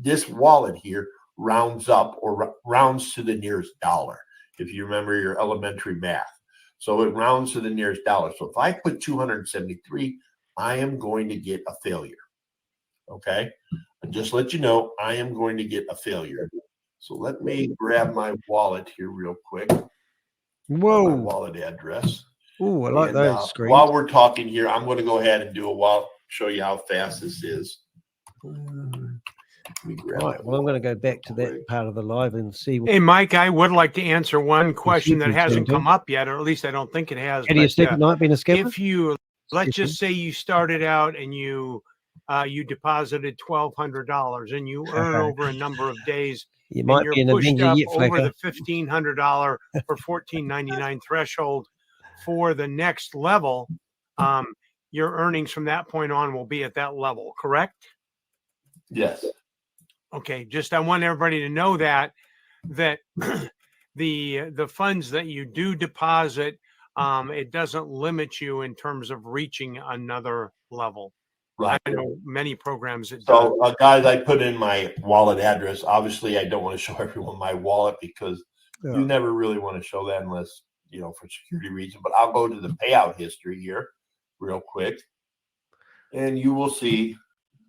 This wallet here rounds up or rounds to the nearest dollar, if you remember your elementary math. So it rounds to the nearest dollar. So if I put 273, I am going to get a failure. Okay? And just let you know, I am going to get a failure. So let me grab my wallet here real quick. Whoa. My wallet address. Oh, I like those screens. While we're talking here, I'm going to go ahead and do a wallet, show you how fast this is. Right. Well, I'm going to go back to that part of the live and see. Hey, Mike, I would like to answer one question that hasn't come up yet, or at least I don't think it has. How do you sleep at night being a scammer? If you, let's just say you started out and you deposited $1,200 and you earn over a number of days, You might be an pushed Avenger up yet, over Flaker. the $1,500 or $1,499 threshold for the next level, your earnings from that point on will be at that level, correct? Yes. Okay, just I want everybody to know that the funds that you do deposit, it doesn't limit you in terms of reaching another level. Right. I know many programs that So, guys, I put in my wallet address. Obviously, I don't want to show everyone my wallet because you never really want to show that unless, you know, for security reasons. But I'll go to the payout history here real quick. And you will see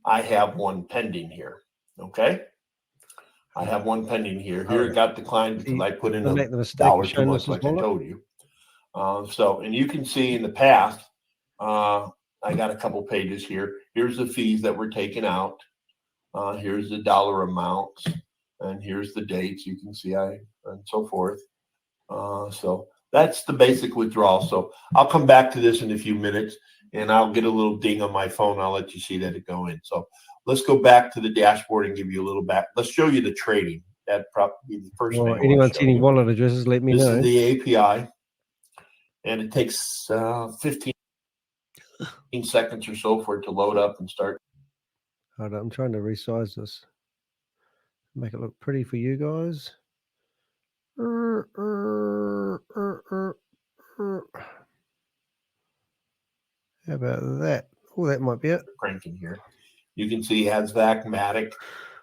I have one pending here. Okay. I have one pending here. Here it got declined because I put in $1 too much, like I told you. And you can see in the past, I got a couple pages here. Here's the fees that were taken out. Here's the dollar amounts, and here's the dates. You can see and so forth. So that's the basic withdrawal. So I'll come back to this in a few minutes, and I'll get a little ding on my phone. I'll let you see that it go in. So let's go back to the dashboard and give you a little back. Let's show you the trading. That'd probably be the first thing. Anyone see any wallet addresses, let me know. This is the API, and it takes 15 seconds or so for it to load up and start. Hold on, I'm trying to resize this. Make it look pretty for you guys. How about that? Oh, that might be it. Cranking here. You can see HasVac, Matic,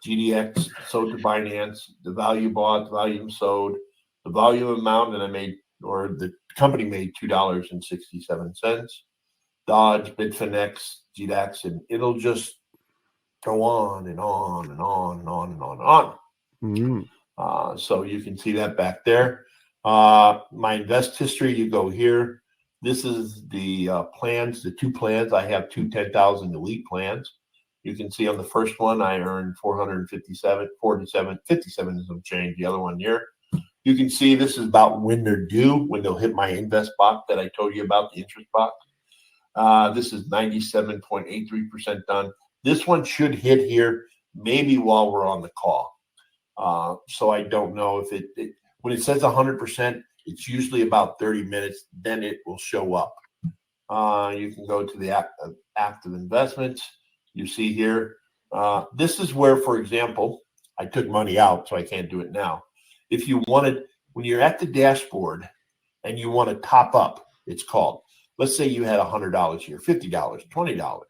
GDX, sold to Binance, the value bought, the volume sold, the volume amount that I made, or the company made $2.67. Dodge, Bitfinex, GDAX, and it'll just go on and on and on and on and on and on. So you can see that back there. My invest history, you go here. This is the plans, the two plans. I have two 10,000 elite plans. You can see on the first one, I earned 457, 57 is some change. The other one here. You can see this is about when they're due, when they'll hit my invest box that I told you about, the interest box. This is 97.83% done. This one should hit here maybe while we're on the call. So I don't know if when it says 100%, it's usually about 30 minutes, then it will show up. You can go to the active investments. You see here, this is where, for example, I took money out, so I can't do it now. If you wanted, when you're at the dashboard and you want to top up, it's called. Let's say you had $100 here, $50, $20,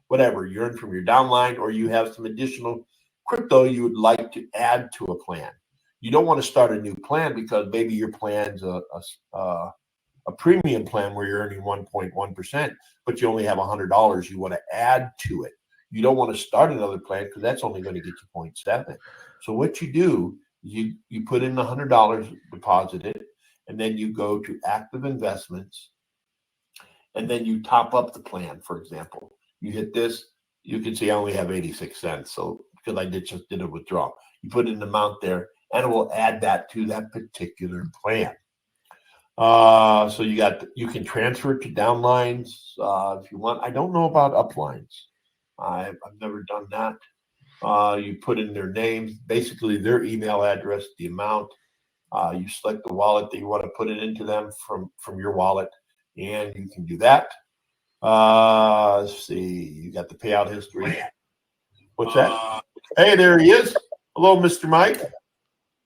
whatever you earned from your downline, or you have some additional crypto you would like to add to a plan. You don't want to start a new plan because maybe your plan's a premium plan where you're earning 1.1%, but you only have $100 you want to add to it. You don't want to start another plan because that's only going to get you 0.7. So what you do, you put in the $100, deposit it, and then you go to active investments, and then you top up the plan. For example, you hit this, you can see I only have 86 cents. So because I just did a withdrawal, you put in the amount there, and it will add that to that particular plan. So you can transfer it to downlines if you want. I don't know about uplines. I've never done that. You put in their names, basically their email address, the amount. You select the wallet that you want to put it into them from your wallet, and you can do that. Let's see, you got the payout history. What's that? Hey, there he is. Hello, Mr. Mike.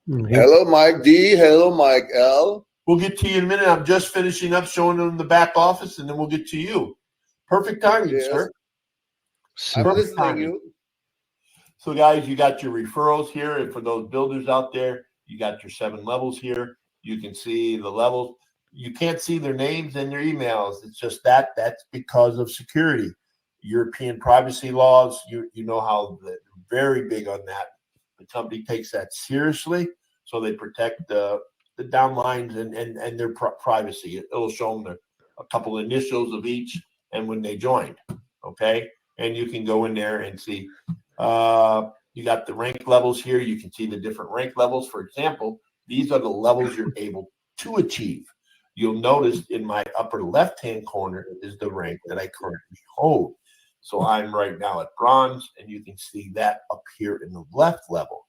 Hello, Mike D. Hello, Mike L. We'll get to you in a minute. I'm just finishing up showing them the back office, and then we'll get to you. Perfect timing, Yes. sir. I'm Perfect listening timing. you. So, guys, you got your referrals here. And for those builders out there, you got your 7 levels here. You can see the levels. You can't see their names and their emails. It's just that's because of security. European privacy laws, you know how they're very big on that. The company takes that seriously, so they protect the downlines and their privacy. It'll show them a couple of initials of each and when they joined, okay? And you can go in there and see. You got the rank levels here. You can see the different rank levels. For example, these are the levels you're able to achieve. You'll notice in my upper left-hand corner is the rank that I currently hold. So I'm right now at bronze, and you can see that up here in the left level.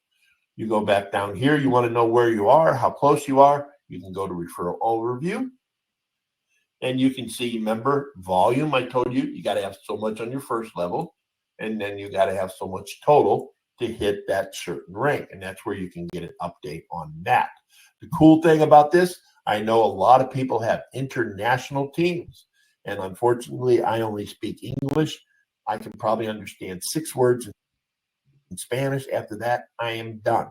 You go back down here. You want to know where you are, how close you are. You can go to referral overview, and you can see member volume. I told you, you got to have so much on your first level, and then you got to have so much total to hit that certain rank, and that's where you can get an update on that. The cool thing about this, I know a lot of people have international teams, and unfortunately, I only speak English. I can probably understand 6 words in Spanish. After that, I am done.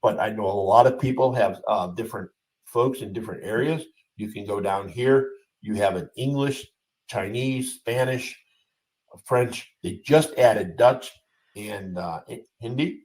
But I know a lot of people have different folks in different areas. You can go down here. You have an English, Chinese, Spanish, French. They just added Dutch and Hindi.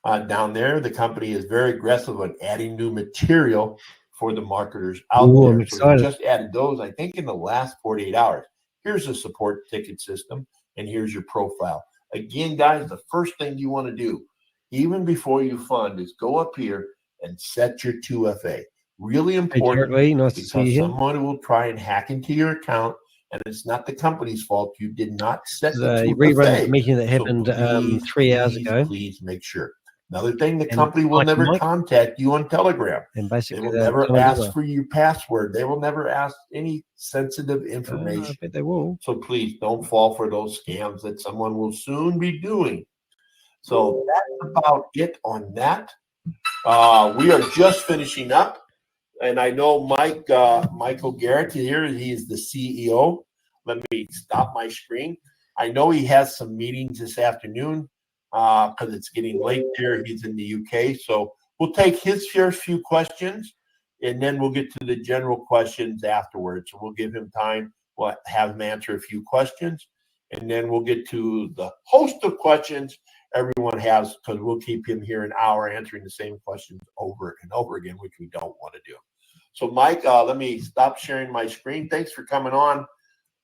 Down there, the company is very aggressive on adding new material for the marketers out there. I'm excited. So they just added those, I think, in the last 48 hours. Here's a support ticket system, and here's your profile. Again, guys, the first thing you want to do, even before you fund, is go up here and set your 2FA. Really important, nice to see you because here. someone will try and hack into your account, and it's not the company's fault. You did not set the 2FA. Rerun meeting that happened So 3 hours ago. Please make sure. Another thing, the And company will never Mike. contact you on Telegram. And They basically, will never ask for your password. They will never ask any sensitive information. I bet they will. So please don't fall for those scams that someone will soon be doing. So that's about it on that. We are just finishing up. And I know Michael Garrett here, he's the CEO. Let me stop my screen. I know he has some meetings this afternoon because it's getting late there. He's in the UK. So we'll take his first few questions, and then we'll get to the general questions afterwards. So we'll give him time. We'll have him answer a few questions, and then we'll get to the host of questions everyone has, because we'll keep him here an hour answering the same questions over and over again, which we don't want to do. So, Mike, let me stop sharing my screen. Thanks for coming on.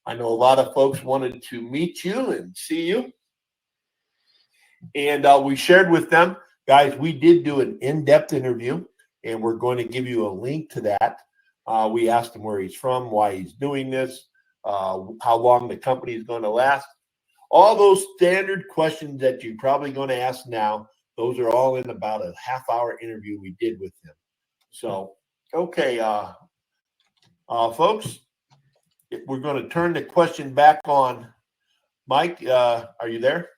I know a lot of folks wanted to meet you and see you. And we shared with them, guys, we did do an in-depth interview, and we're going to give you a link to that. We asked him where he's from, why he's doing this, how long the company is going to last. All those standard questions that you're probably going to ask now, those are all in about a half-hour interview we did with him. So, okay, folks, we're going to turn the question back on. Mike, are you there?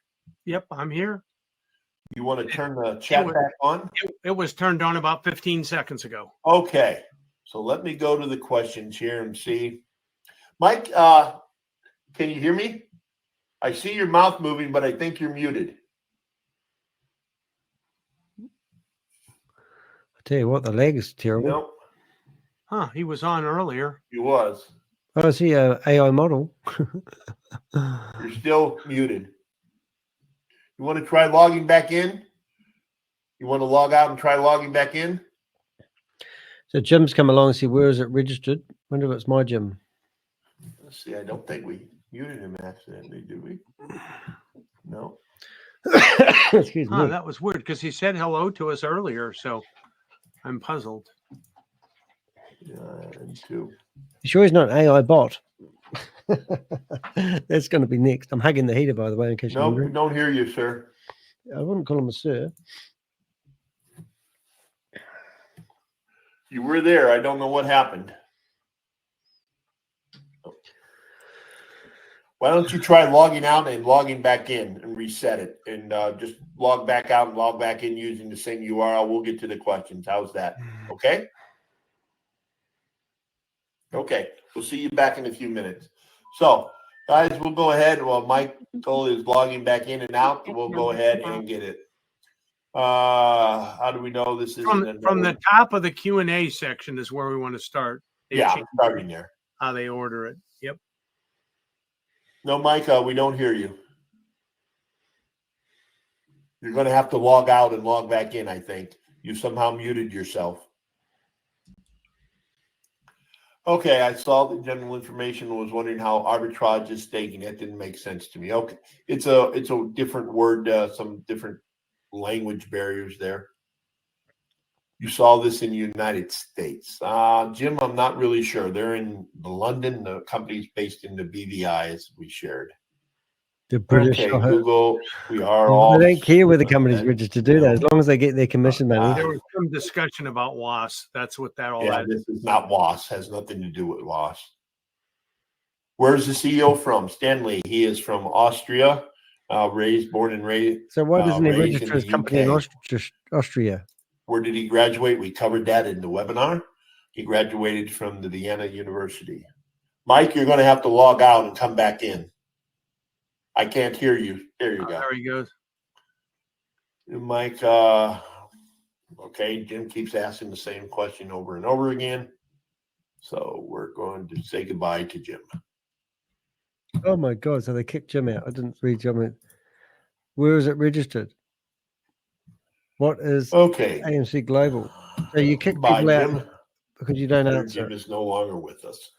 Yep, I'm here. You want to turn the chat back on? It was turned on about 15 seconds ago. Okay, so let me go to the questions here and see. Mike, can you hear me? I see your mouth moving, but I think you're muted. I tell you what, the lag is terrible. Nope. Huh, he was on earlier. He was. Oh, I see an AI model. You're still muted. You want to try logging back in? You want to log out and try logging back in? So Jim's come along and said, where is it registered? Wonder if it's my Jim. Let's see. I don't think we muted him accidentally, did we? No. Excuse me. That was weird because he said hello to us earlier, so I'm puzzled. And 2. You sure he's not an AI bot? That's going to be next. I'm hugging the heater, by the way, in case you're No, we wondering. don't hear you, sir. I wouldn't call him a sir. You were there. I don't know what happened. Why don't you try logging out and logging back in and reset it, and just log back out and log back in using the same URL. We'll get to the questions. How's that? Okay? Okay. We'll see you back in a few minutes. So, Guys, we'll go ahead. Well, Michael is logging back in and out. We'll go ahead and get it. How do we know this is from the top of the Q&A section is where we want to start? Yeah, I'm starting there. How they order it. Yep. No, Mike, we don't hear you. You're going to have to log out and log back in, I think. You somehow muted yourself. Okay, I saw the general information, was wondering how arbitrage is staking. That didn't make sense to me. Okay, it's a different word, some different language barriers there. You saw this in the United States. Jim, I'm not really sure. They're in London. The company's based in the BVI, as we shared. The British. Okay, Google, we are all. They don't care where the company's registered to do that, as long as they get their commission money. There was some discussion about WAS. That's what that all Yeah, is. this is not WAS. Has nothing to do with WAS. Where's the CEO from? Stanley. He is from Austria, born and raised. So why doesn't he raised register in his the company in UK. Austria? Where did he graduate? We covered that in the webinar. He graduated from the Vienna University. Mike, you're going to have to log out and come back in. I can't hear you. There you go. There he goes. Mike, okay, Jim keeps asking the same question over and over again. So we're going to say goodbye to Jim. Oh my God! So they kicked Jim out. I didn't read Jim. Where is it registered? What is Okay? AMC Global? So you kick Bye, people out Jim. because you don't answer. Jim is no longer with us.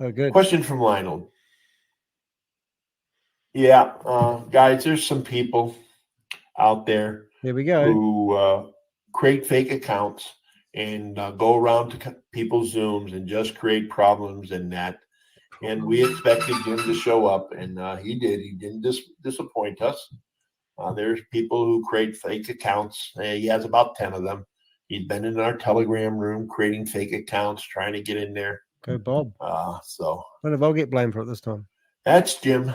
Oh, good. Question from Lionel. Yeah, guys, there's some people out there Here we go. who create fake accounts and go around to people's Zooms and just create problems and that. And we expected Jim to show up, and he did. He didn't disappoint us. There's people who create fake accounts. He has about 10 of them. He's been in our Telegram room creating fake accounts, trying to get in there. Go, Bob. So What if I'll get blamed for it this time? that's Jim.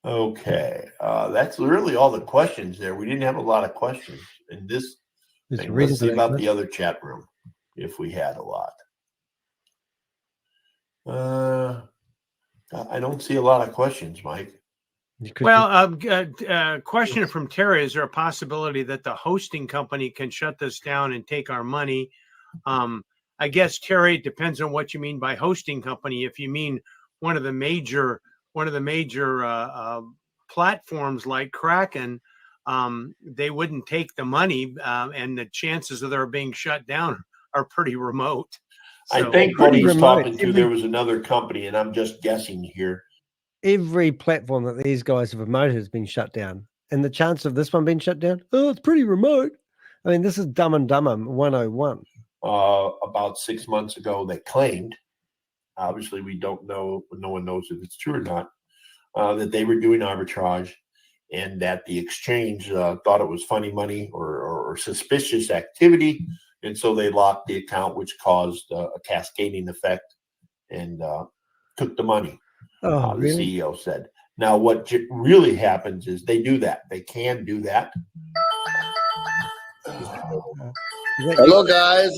Okay, that's really all the questions there. We didn't have a lot of questions in this thing. Let's see about the other chat room if we had a lot. I don't see a lot of questions, Mike. Well, question from Terry: is there a possibility that the hosting company can shut this down and take our money? I guess, Terry, it depends on what you mean by hosting company. If you mean one of the major platforms like Kraken, they wouldn't take the money, and the chances of their being shut down are pretty remote. So, I think what he's talking to, there was another company, and I'm just guessing here. Every platform that these guys have promoted has been shut down. And the chance of this one being shut down, it's pretty remote. I mean, this is Dumb and Dumber 101. About 6 months ago, they claimed, obviously we don't know, no one knows if it's true or not, that they were doing arbitrage and that the exchange thought it was funny money or suspicious activity. And so they locked the account, which caused a cascading effect and took the money, the really? CEO said. Now, what really happens is they do that. They can do that. Hello, guys.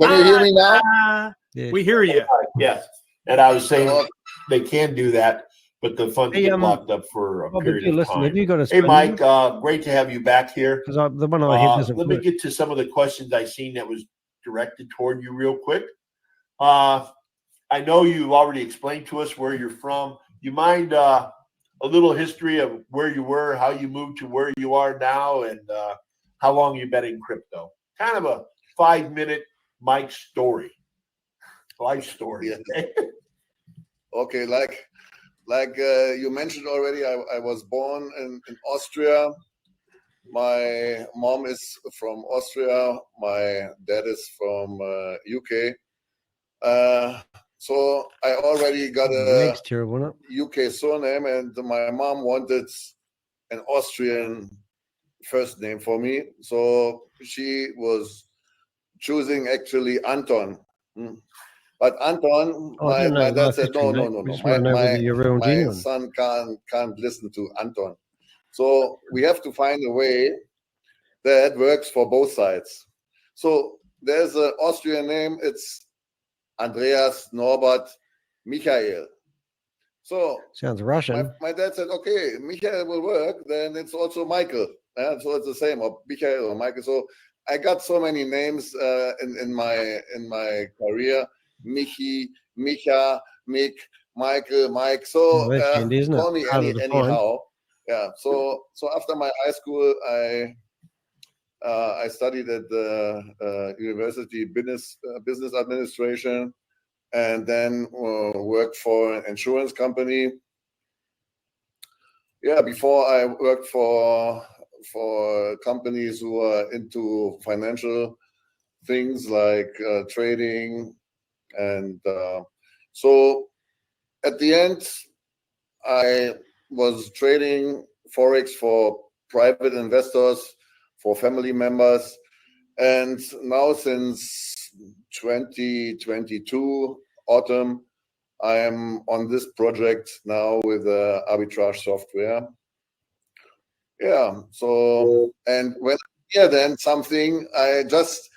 Can you hear me now? Yeah. We hear you. Yes. And I was saying they can do that, but the funds get locked up for a period of time. Have you got hey, Mike, great to have you back here. The one I hear doesn't let me get to some of the questions I seen that was directed toward you real quick. I know you've already explained to us where you're from. You mind a little history of where you were, how you moved to where you are now, and how long you've been in crypto? Kind of a 5-minute Mike story, life story. Okay, like you mentioned already, I was born in Austria. My mom is from Austria. My dad is from UK. So I already got a UK surname, and my mom wanted an Austrian first name for me. So she was choosing actually Anton. But Anton, my dad said, no. My son can't listen to Anton. So we have to find a way that works for both sides. So there's an Austrian name. It's Andreas Norbert Michael. So sounds Russian. My dad said, okay, Michael will work, then it's also Michael. So it's the same, or Michael or Michael. So I got so many names in my career: Michi, Micha, Mick, Michael, Mike. So that's handy, isn't it? call me anyhow. Yeah. So after my high school, I studied at the University Business Administration, and then worked for an insurance company. Yeah, before I worked for companies who are into financial things like trading, and so at the end, I was trading Forex for private investors, for family members, and now since 2022 autumn, I am on this project now with arbitrage software. Yeah. So, and when I hear then something, I just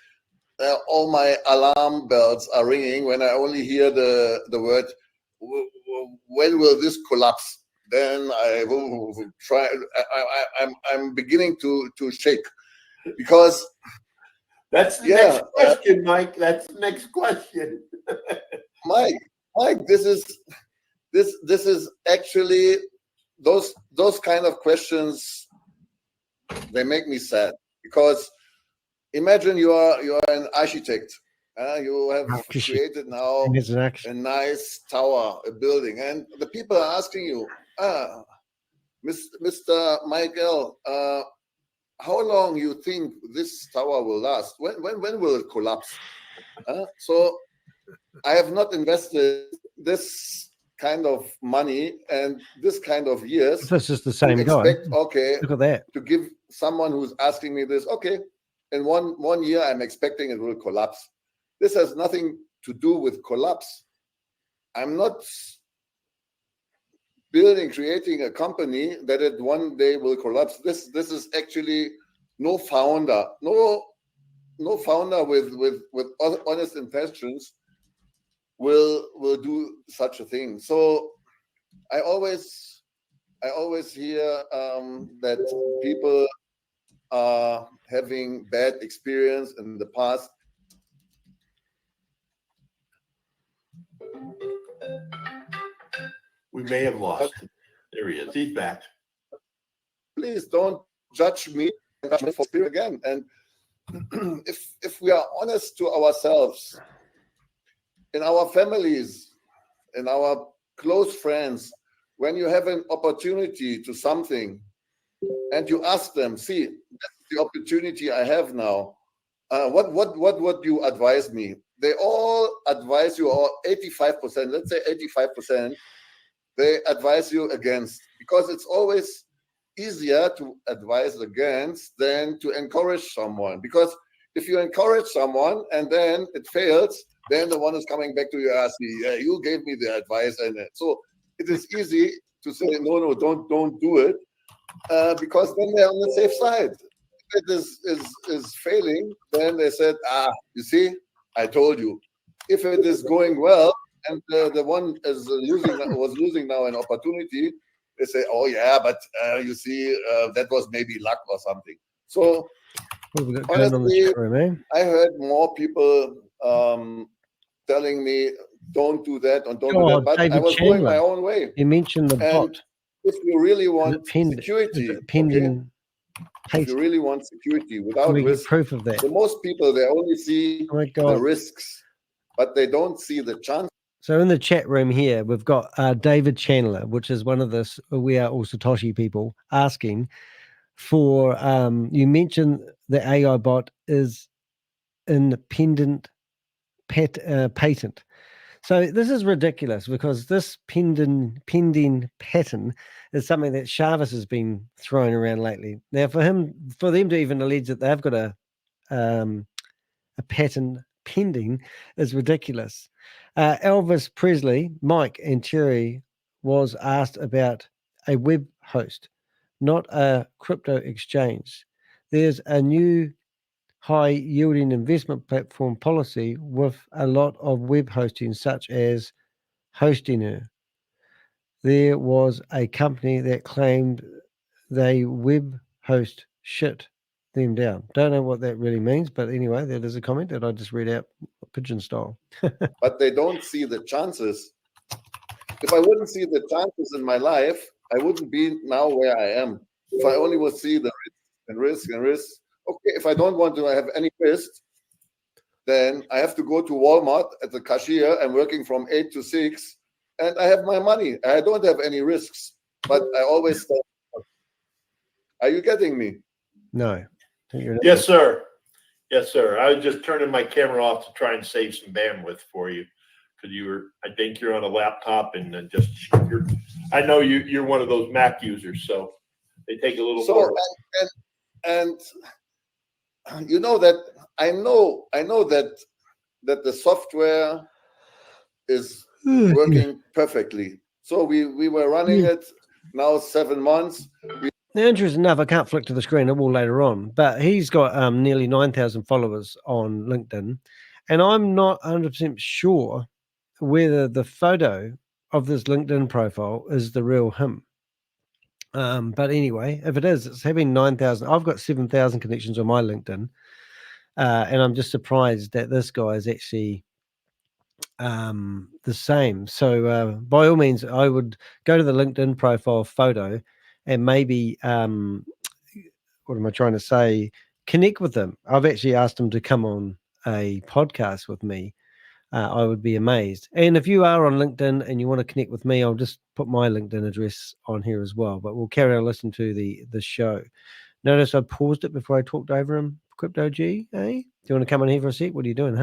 all my alarm bells are ringing when I only hear the word. When will this collapse? Then I will try. I'm beginning to shake, because that's the next question, Mike. That's the next question. Mike, this is actually those kind of questions. They make me sad, because imagine you are an architect. You have created now a nice tower, a building, and the people are asking you, Mr. Michael, how long you think this tower will last? When will it collapse? So I have not invested this kind of money and this kind of years. This is the same guy. Okay, look at that. To give someone who's asking me this, okay, in one year I'm expecting it will collapse. This has nothing to do with collapse. I'm not creating a company that it one day will collapse. This is actually no founder with honest intentions will do such a thing. So I always hear that people are having bad experience in the past. We may have lost him. There he is. He's back. Please don't judge me for spirit again. And if we are honest to ourselves, in our families, in our close friends, when you have an opportunity to something and you ask them, see, that's the opportunity I have now. What would you advise me? They all advise you, or 85%, let's say 85%, they advise you against, because it's always easier to advise against than to encourage someone. Because if you encourage someone and then it fails, then the one is coming back to you asking, you gave me the advice, and so it is easy to say no, don't do it, because then they're on the safe side. If it is failing, then they said, you see, I told you. If it is going well and the one is was losing now an opportunity, they say, oh yeah, but you see, that was maybe luck or something. So honestly, I heard more people telling me, don't do that and don't do that, but David I was Chandler. going my own way. You mentioned the bot. If you really want security, if you really want security without risk, proof of that. the most people, they only see the risks, but they don't see the chance. So in the chat room here, we've got David Chandler, which is one of the We Are All Satoshi people, asking for, you mentioned the AI bot is independent patent. So this is ridiculous, because this pending patent is something that Chavis has been throwing around lately. Now, for them to even allege that they've got a patent pending is ridiculous. Elvis Presley, Mike, and Terry was asked about a web host, not a crypto exchange. There's a new high-yielding investment platform policy with a lot of web hosting, such as Hostinor. there was a company that claimed they web host shit them down. Don't know what that really means, but anyway, that is a comment that I just read out pigeon style. But they don't see the chances. If I wouldn't see the chances in my life, I wouldn't be now where I am. If I only would see the risk and risk. Okay, if I don't want to have any risk, then I have to go to Walmart at the cashier. I'm working from 8 to 6, and I have my money. I don't have any risks, but I always start. Are you getting me? No. Yes, sir. Yes, sir. I was just turning my camera off to try and save some bandwidth for you, because I think you're on a laptop, and then I know you're one of those Mac users, so they take a little more. And you know that I know that the software is working perfectly. So we were running it now 7 months. Now, interesting enough, I can't flick to the screen. I will later on, but he's got nearly 9,000 followers on LinkedIn, and I'm not 100% sure whether the photo of this LinkedIn profile is the real him. But anyway, if it is, it's having 9,000. I've got 7,000 connections on my LinkedIn, and I'm just surprised that this guy is actually the same. So by all means, I would go to the LinkedIn profile photo and maybe what am I trying to say? Connect with them. I've actually asked him to come on a podcast with me. I would be amazed. And if you are on LinkedIn and you want to connect with me, I'll just put my LinkedIn address on here as well. But we'll carry on listening to the show. Notice I paused it before I talked over him. Crypto G, eh? Do you want to come on here for a sec? What are you doing?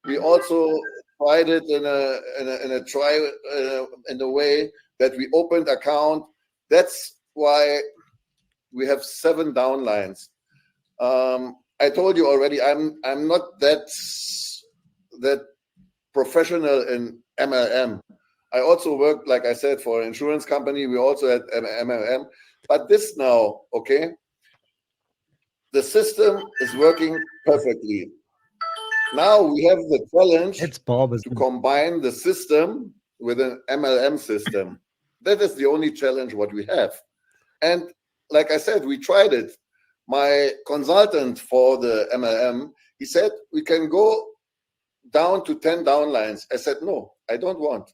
We also tried it in a way that we opened account. That's why we have 7 downlines. I told you already, I'm not that professional in MLM. I also worked, like I said, for an insurance company. We also had MLM. But this now, okay, the system is working perfectly. Now we have the challenge to combine the system with an MLM system. That is the only challenge what we have. And like I said, we tried it. My consultant for the MLM, he said, we can go down to 10 downlines. I said, no, I don't want.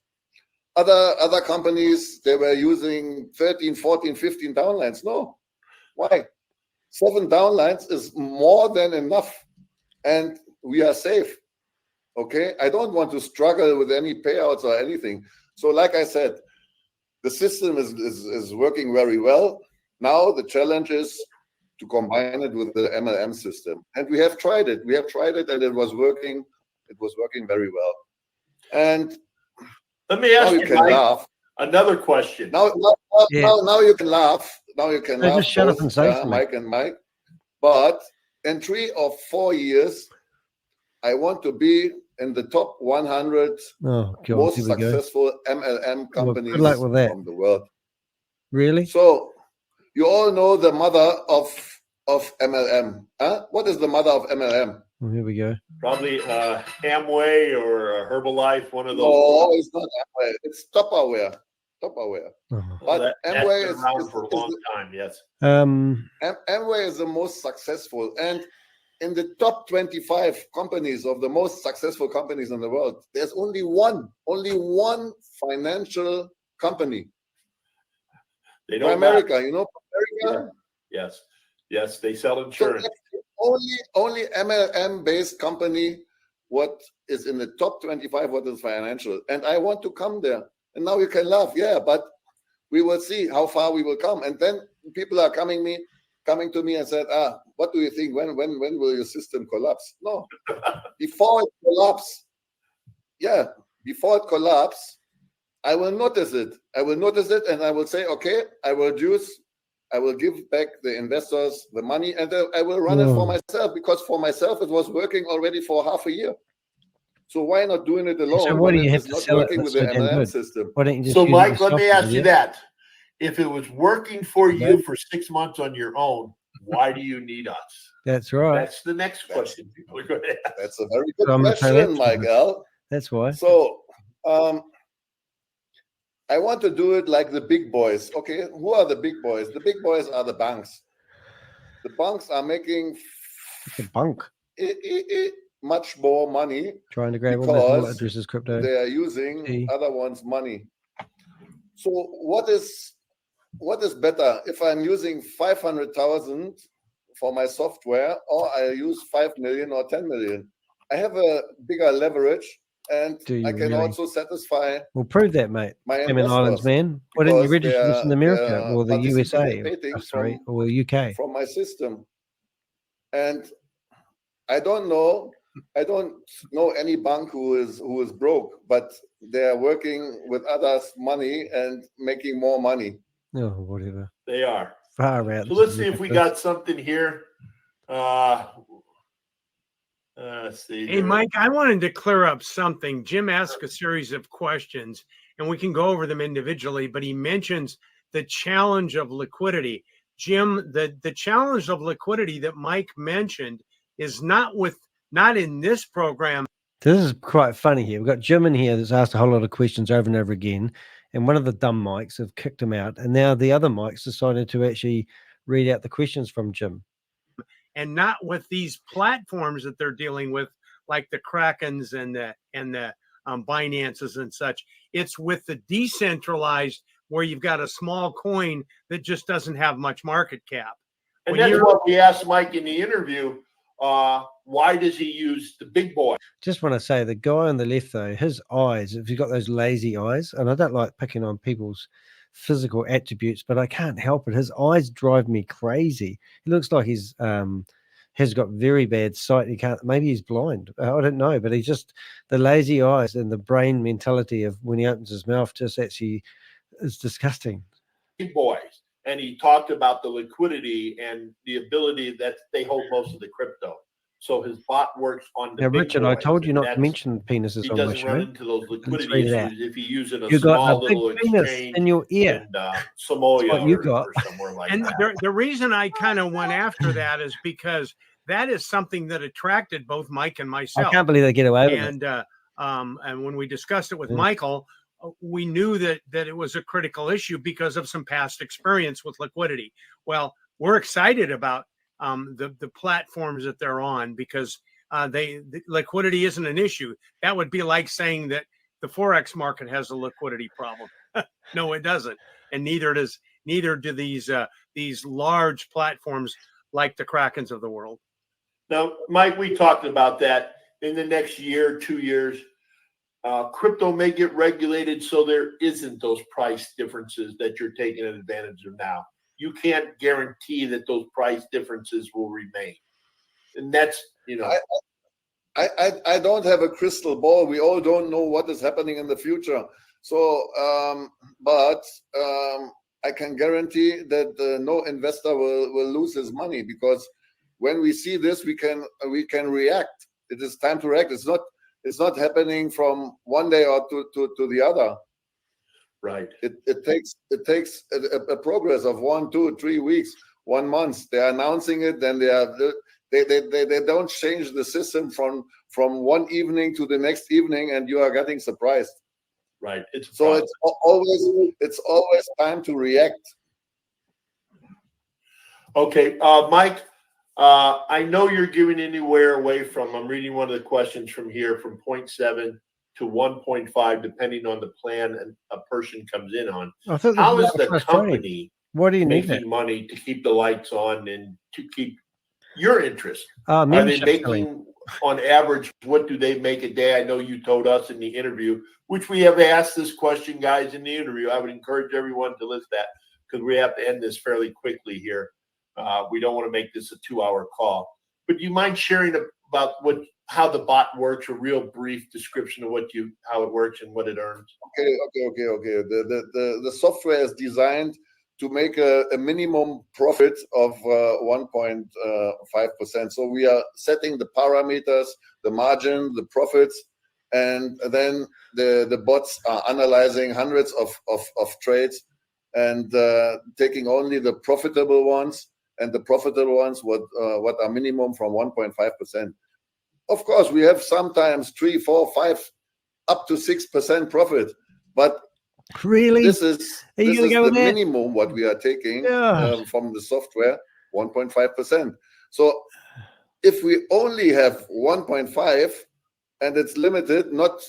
Other companies, they were using 13, 14, 15 downlines. No. Why? 7 downlines is more than enough. And we are safe. Okay? I don't want to struggle with any payouts or anything. So like I said, the system is working very well. Now the challenge is to combine it with the MLM system. And we have tried it. We have tried it and it was working. It was working very well. And let me ask you, Mike, laugh. Another question. Now you can laugh. Now you can laugh. Just shut up and say something. Mike and Mike. But in 3 or 4 years, I want to be in the top 100 most successful MLM companies from the world. Really? So you all know the mother of MLM. Huh? What is the mother of MLM? Well, here we go. Probably Amway or Herbalife, one of those. No, it's not Amway. It's Tupperware. But Amway is around for a long time. Yes. Amway is the most successful, and in the top 25 companies of the most successful companies in the world, there's only one financial company. They don't America, you know America? Yeah. Yes, they sell insurance. So only MLM-based company what is in the top 25 what is financial. And I want to come there. And now you can laugh, yeah, but we will see how far we will come. And then people are coming to me and said, what do you think? When will your system collapse? No, before it collapse, I will notice it. And I will say, okay, I will give back the investors the money, and I will run it for myself, because for myself it was working already for half a year. So why not doing it alone? So why do you have to sell it with the MLM system? Why don't you just so Mike, let me ask you that. If it was working for you for 6 months on your own, why do you need us? That's right. That's the next question people are going to ask. That's a very good question, Michael. That's why. So I want to do it like the big boys. Okay, who are the big boys? The big boys are the banks. The banks are making The bunk much more money trying to grab all those because addresses, crypto. they are using other ones' money. So what is better if I'm using 500,000 for my software, or I use 5 million or 10 million? I have a bigger leverage, and I can really? also satisfy. We'll prove that, mate. My Cayman Islands, man. Why didn't you register this in America or the USA? Or the UK? From my system. And I don't know any bank who is broke, but they are working with others' money and making more money. Oh, whatever. They are. Far out. So let's see if we got something here. Let's see. Hey, Mike, I wanted to clear up something. Jim asked a series of questions, and we can go over them individually, but he mentions the challenge of liquidity. Jim, the challenge of liquidity that Mike mentioned is not in this program. This is quite funny here. We've got Jim in here that's asked a whole lot of questions over and over again, and one of the dumb mics have kicked him out, and now the other mics decided to actually read out the questions from Jim. And not with these platforms that they're dealing with, like the Krakens and the Binances and such. It's with the decentralized, where you've got a small coin that just doesn't have much market cap. And that's what we asked Mike in the interview. Why does he use the big boy? Just want to say, the guy on the left, though, his eyes, if you've got those lazy eyes, and I don't like picking on people's physical attributes, but I can't help it. His eyes drive me crazy. He looks like he's has got very bad sight. He can't, maybe he's blind. I don't know, but he's just, the lazy eyes and the brain mentality of when he opens his mouth just actually is disgusting. Big boys. And he talked about the liquidity and the ability that they hold most of the crypto. So his bot works on the now, big Richard, boys, I told you not to mention penises on my show. He doesn't run into those liquidity issues if he uses a you small got a little big penis exchange in your ear. in Samoa you got. or somewhere like and that. The reason I kind of went after that is because that is something that attracted both Mike and myself. I can't believe they get away with it. And when we discussed it with Michael, we knew that it was a critical issue because of some past experience with liquidity. Well, we're excited about the platforms that they're on because the liquidity isn't an issue. That would be like saying that the Forex market has a liquidity problem. No, it doesn't. And neither do these large platforms like the Krakens of the world. Now, Mike, we talked about that. In the next year, 2 years, crypto may get regulated so there isn't those price differences that you're taking advantage of now. You can't guarantee that those price differences will remain. And that's, I don't have a crystal ball. We all don't know what is happening in the future. So, but I can guarantee that no investor will lose his money, because when we see this, we can react. It is time to react. It's not happening from one day or to the other. Right. It takes a progress of 1, 2, 3 weeks, 1 month. They're announcing it, then they don't change the system from one evening to the next evening, and you are getting surprised. Right. It's always time to react. Okay, Mike. I know you're giving anywhere away from, I'm reading one of the questions from here, from 0.7 to 1.5, depending on the plan a person comes in on. How is the company making money to keep the lights on and to keep your interest? Are they making, on average, what do they make a day? I know you told us in the interview, which we have asked this question, guys, in the interview. I would encourage everyone to list that, because we have to end this fairly quickly here. We don't want to make this a 2-hour call. But do you mind sharing about how the bot works, a real brief description of how it works and what it earns? Okay. The software is designed to make a minimum profit of 1.5%. So we are setting the parameters, the margin, the profits, and then the bots are analyzing hundreds of trades and taking only the profitable ones. And the profitable ones, what are minimum from 1.5%. Of course, we have sometimes 3, 4, 5, up to 6% profit, but Really? This is Are you this gonna is go the with that? minimum what we are taking Yeah. from the software, 1.5%. So if we only have 1.5 and it's limited, not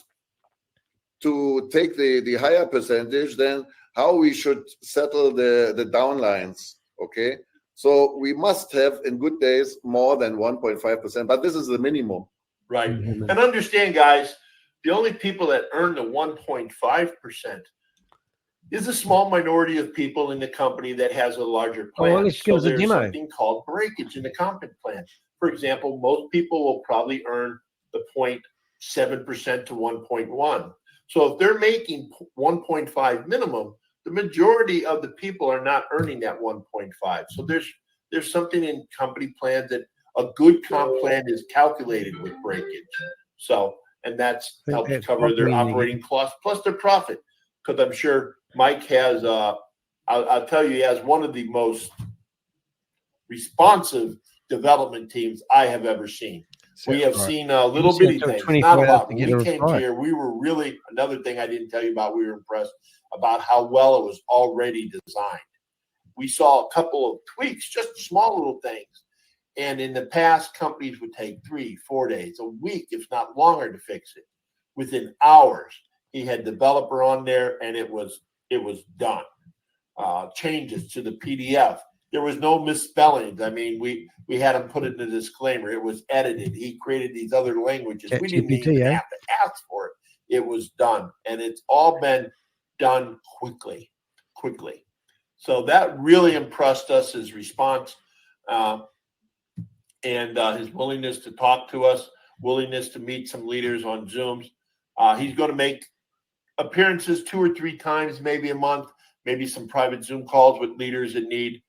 to take the higher percentage, then how we should settle the downlines, okay? So we must have in good days more than 1.5%, but this is the minimum. Right. Mhm. And understand, guys, the only people that earn the 1.5% is a small minority of people in the company that has a larger Oh, well, plan. let's give us a there's demo. something called breakage in the comp plan. For example, most people will probably earn the 0.7% to 1.1. So if they're making 1.5 minimum, the majority of the people are not earning that 1.5. So there's something in company plans that a good comp plan is calculated with breakage. So, and that's helps cover their operating costs plus their profit. Because I'm sure Mike has, I'll tell you, he has one of the most responsive development teams I have ever seen. We have seen little bitty things, not a lot. When we came here, we were really, another thing I didn't tell you about, we were impressed about how well it was already designed. We saw a couple of tweaks, just small little things. And in the past, companies would take 3-4 days, a week, if not longer, to fix it. Within hours, he had developer on there, and it was done. Changes to the PDF. There was no misspellings. I mean, we had him put it in the disclaimer. It was edited. He created these other languages. We didn't even have to ask for it. It was done, and it's all been done quickly. So that really impressed us, his response, and his willingness to talk to us, willingness to meet some leaders on Zooms. He's going to make appearances 2 or 3 times, maybe a month, maybe some private Zoom calls with leaders in need.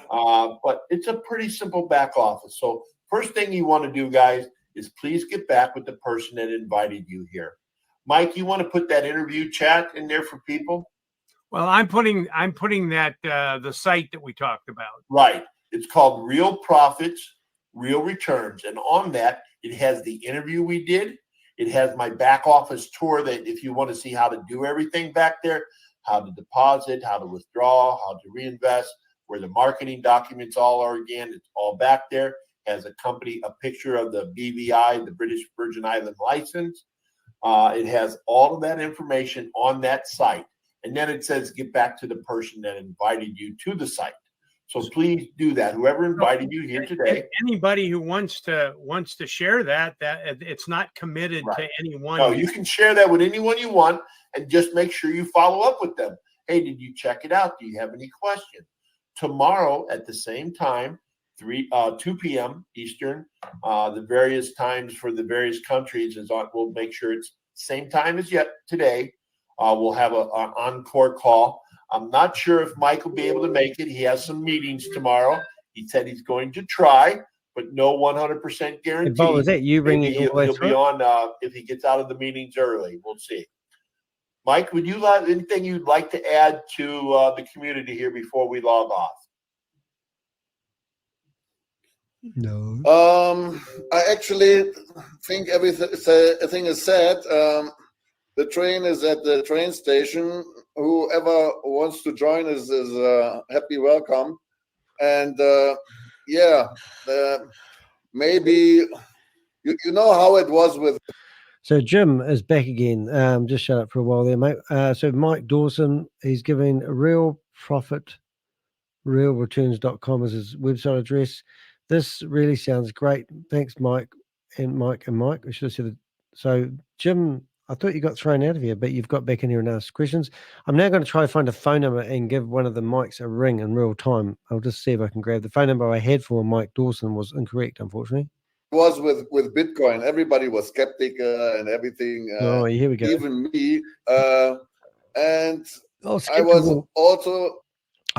But it's a pretty simple back office. So first thing you want to do, guys, is please get back with the person that invited you here. Mike, you want to put that interview chat in there for people? Well, I'm putting that the site that we talked about. Right. It's called Real Profits, Real Returns. And on that, it has the interview we did. It has my back office tour that if you want to see how to do everything back there, how to deposit, how to withdraw, how to reinvest, where the marketing documents all are again, it's all back there. Has a picture of the BVI, the British Virgin Island license. It has all of that information on that site. And then it says, get back to the person that invited you to the site. So please do that. Whoever invited you here today. Anybody who wants to share that it's not committed to anyone. No, you can share that with anyone you want, and just make sure you follow up with them. Hey, did you check it out? Do you have any questions? Tomorrow at the same time, 2 p.m. Eastern, the various times for the various countries is on. We'll make sure it's same time as today. We'll have an encore call. I'm not sure if Mike will be able to make it. He has some meetings tomorrow. He said he's going to try, but no 100% guarantee. But was that you bringing he'll be on if he gets out of the meetings early. We'll see. Mike, would you have anything you'd like to add to the community here before we log off? No. I actually think everything is said. The train is at the train station. Whoever wants to join is happy welcome. And maybe you know how it was with. So Jim is back again. Just shut up for a while there, mate. So Mike Dawson, he's giving real profit, realreturns.com as his website address. This really sounds great. Thanks, Mike. We should have said it. So Jim, I thought you got thrown out of here, but you've got back in here and asked questions. I'm now going to try to find a phone number and give one of the mics a ring in real time. I'll just see if I can grab the phone number I had for Mike Dawson was incorrect, unfortunately. Was with Bitcoin, everybody was skeptical and everything. Here we go. Even me, and I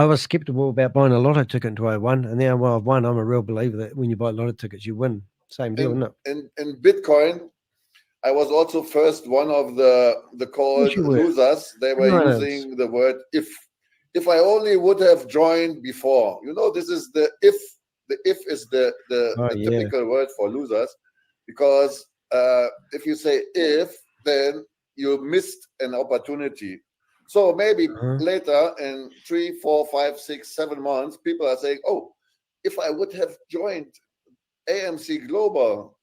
was skeptical about buying a lotto ticket in 2001, and now I've won. I'm a real believer that when you buy lotto tickets, you win. Same deal, isn't it? In Bitcoin, I was also first one of the called losers. They were using the word if. If I only would have joined before, this is the if. The if is the typical word for losers, because if you say if, then you missed an opportunity. So maybe later in 3, 4, 5, 6, 7 months, people are saying, oh, if I would have joined AMC Global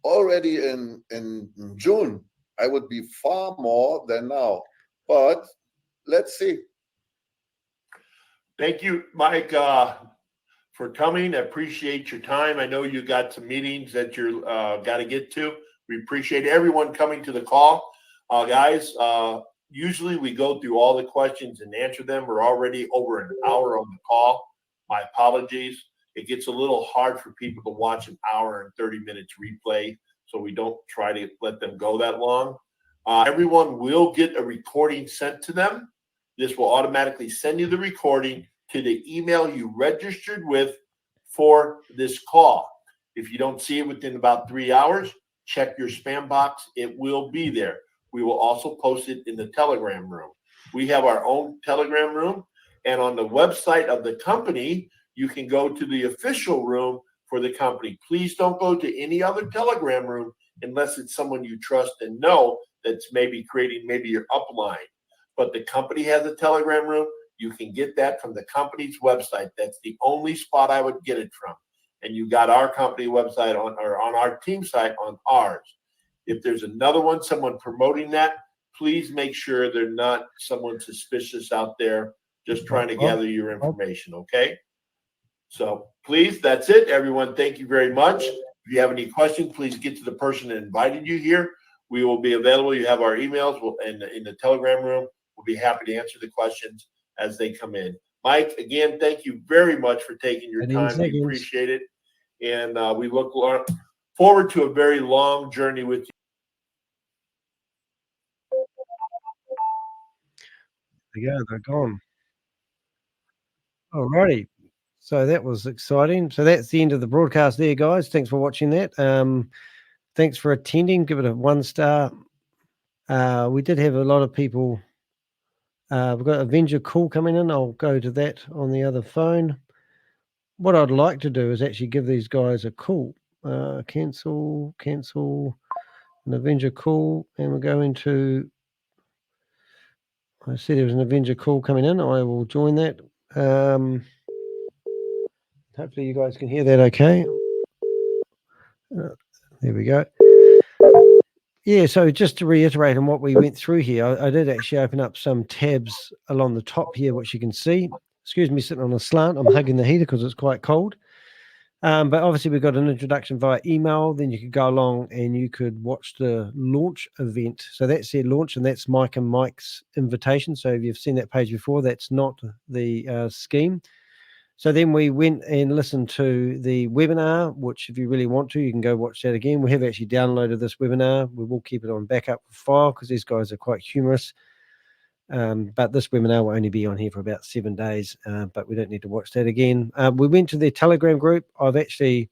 already in June, I would be far more than now. But let's see. Thank you, Mike, for coming. I appreciate your time. I know you got some meetings that you're got to get to. We appreciate everyone coming to the call. Guys, usually we go through all the questions and answer them. We're already over an hour on the call. My apologies. It gets a little hard for people to watch an hour and 30 minutes replay, so we don't try to let them go that long. Everyone will get a recording sent to them. This will automatically send you the recording to the email you registered with for this call. If you don't see it within about 3 hours, check your spam box. It will be there. We will also post it in the Telegram room. We have our own Telegram room, and on the website of the company, you can go to the official room for the company. Please don't go to any other Telegram room unless it's someone you trust and know that's maybe creating maybe your upline. But the company has a Telegram room. You can get that from the company's website. That's the only spot I would get it from. And you got our company website on our team site on ours. If there's another one, someone promoting that, please make sure they're not someone suspicious out there just trying to gather your information, okay? So please, that's it, everyone. Thank you very much. If you have any questions, please get to the person that invited you here. We will be available. You have our emails in the Telegram room. We'll be happy to answer the questions as they come in. Mike, again, thank you very much for taking your time. We appreciate it. And we look forward to a very long journey with you. There you go, they're gone. All righty. So that was exciting. So that's the end of the broadcast there, guys. Thanks for watching that. Thanks for attending. Give it a 1 star. We did have a lot of people. We've got Avenger call coming in. I'll go to that on the other phone. What I'd like to do is actually give these guys a call. Cancel, an Avenger call, and we'll go into. I see there was an Avenger call coming in. I will join that. Hopefully you guys can hear that okay. There we go. Yeah, so just to reiterate on what we went through here, I did actually open up some tabs along the top here, which you can see. Excuse me, sitting on a slant. I'm hugging the heater because it's quite cold. But obviously we've got an introduction via email. Then you could go along and you could watch the launch event. So that's their launch, and that's Mike and Mike's invitation. So if you've seen that page before, that's not the scheme. So then we went and listened to the webinar, which if you really want to, you can go watch that again. We have actually downloaded this webinar. We will keep it on backup file because these guys are quite humorous. But this webinar will only be on here for about 7 days, but we don't need to watch that again. We went to their Telegram group. I've actually,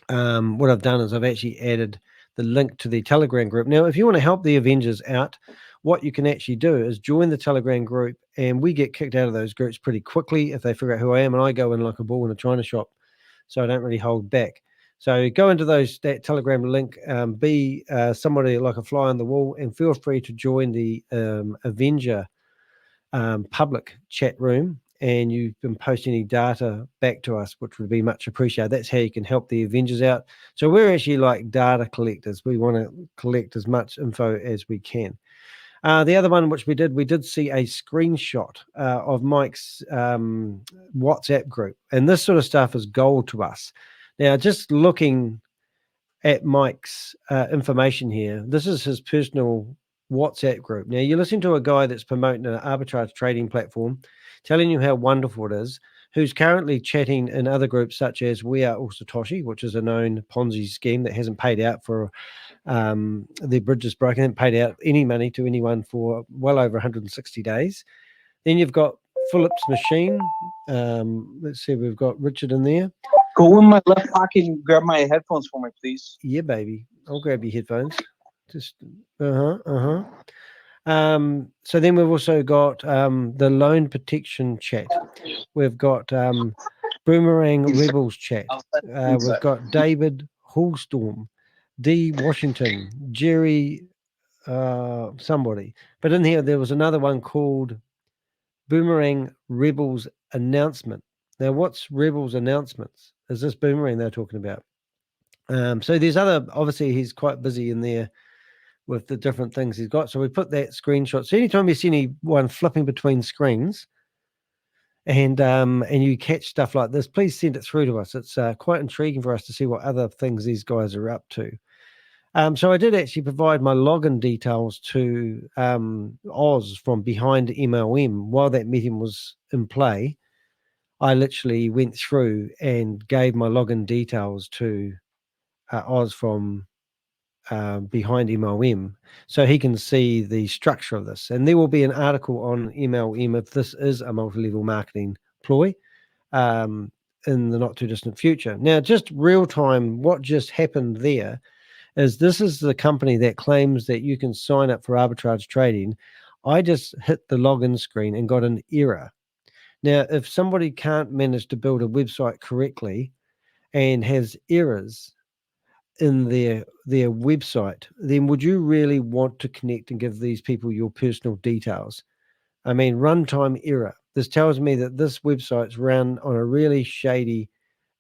what I've done is I've actually added the link to the Telegram group. Now, if you want to help the Avengers out, what you can actually do is join the Telegram group, and we get kicked out of those groups pretty quickly if they figure out who I am, and I go in like a bull in a china shop, so I don't really hold back. So go into that Telegram link, be somebody like a fly on the wall, and feel free to join the Avenger public chat room, and you can post any data back to us, which would be much appreciated. That's how you can help the Avengers out. So we're actually like data collectors. We want to collect as much info as we can. The other one which we did see a screenshot of Mike's WhatsApp group, and this sort of stuff is gold to us. Now, just looking at Mike's information here, this is his personal WhatsApp group. Now, you're listening to a guy that's promoting an arbitrage trading platform, telling you how wonderful it is, who's currently chatting in other groups such as We Are All Satoshi, which is a known Ponzi scheme that hasn't paid out for their bridge is broken, hasn't paid out any money to anyone for well over 160 days. Then you've got Philip's Machine. Let's see, we've got Richard in there. Go in my left pocket and grab my headphones for me, please. Yeah, baby. I'll grab your headphones. Just So then we've also got the loan protection chat. We've got Boomerang Rebels chat. We've got David Hallstorm, D. Washington, Jerry somebody. But in here, there was another one called Boomerang Rebels Announcement. Now, what's Rebels Announcements? Is this Boomerang they're talking about? So there's other, obviously he's quite busy in there with the different things he's got. So we put that screenshot. So anytime you see anyone flipping between screens and you catch stuff like this, please send it through to us. It's quite intriguing for us to see what other things these guys are up to. So I did actually provide my login details to Oz from behind MLM. While that meeting was in play, I literally went through and gave my login details to Oz from behind MLM, so he can see the structure of this. And there will be an article on MLM if this is a multi-level marketing ploy in the not too distant future. Now, just real time, what just happened there is this is the company that claims that you can sign up for arbitrage trading. I just hit the login screen and got an error. Now, if somebody can't manage to build a website correctly and has errors in their website, then would you really want to connect and give these people your personal details? I mean, runtime error. This tells me that this website's run on a really shady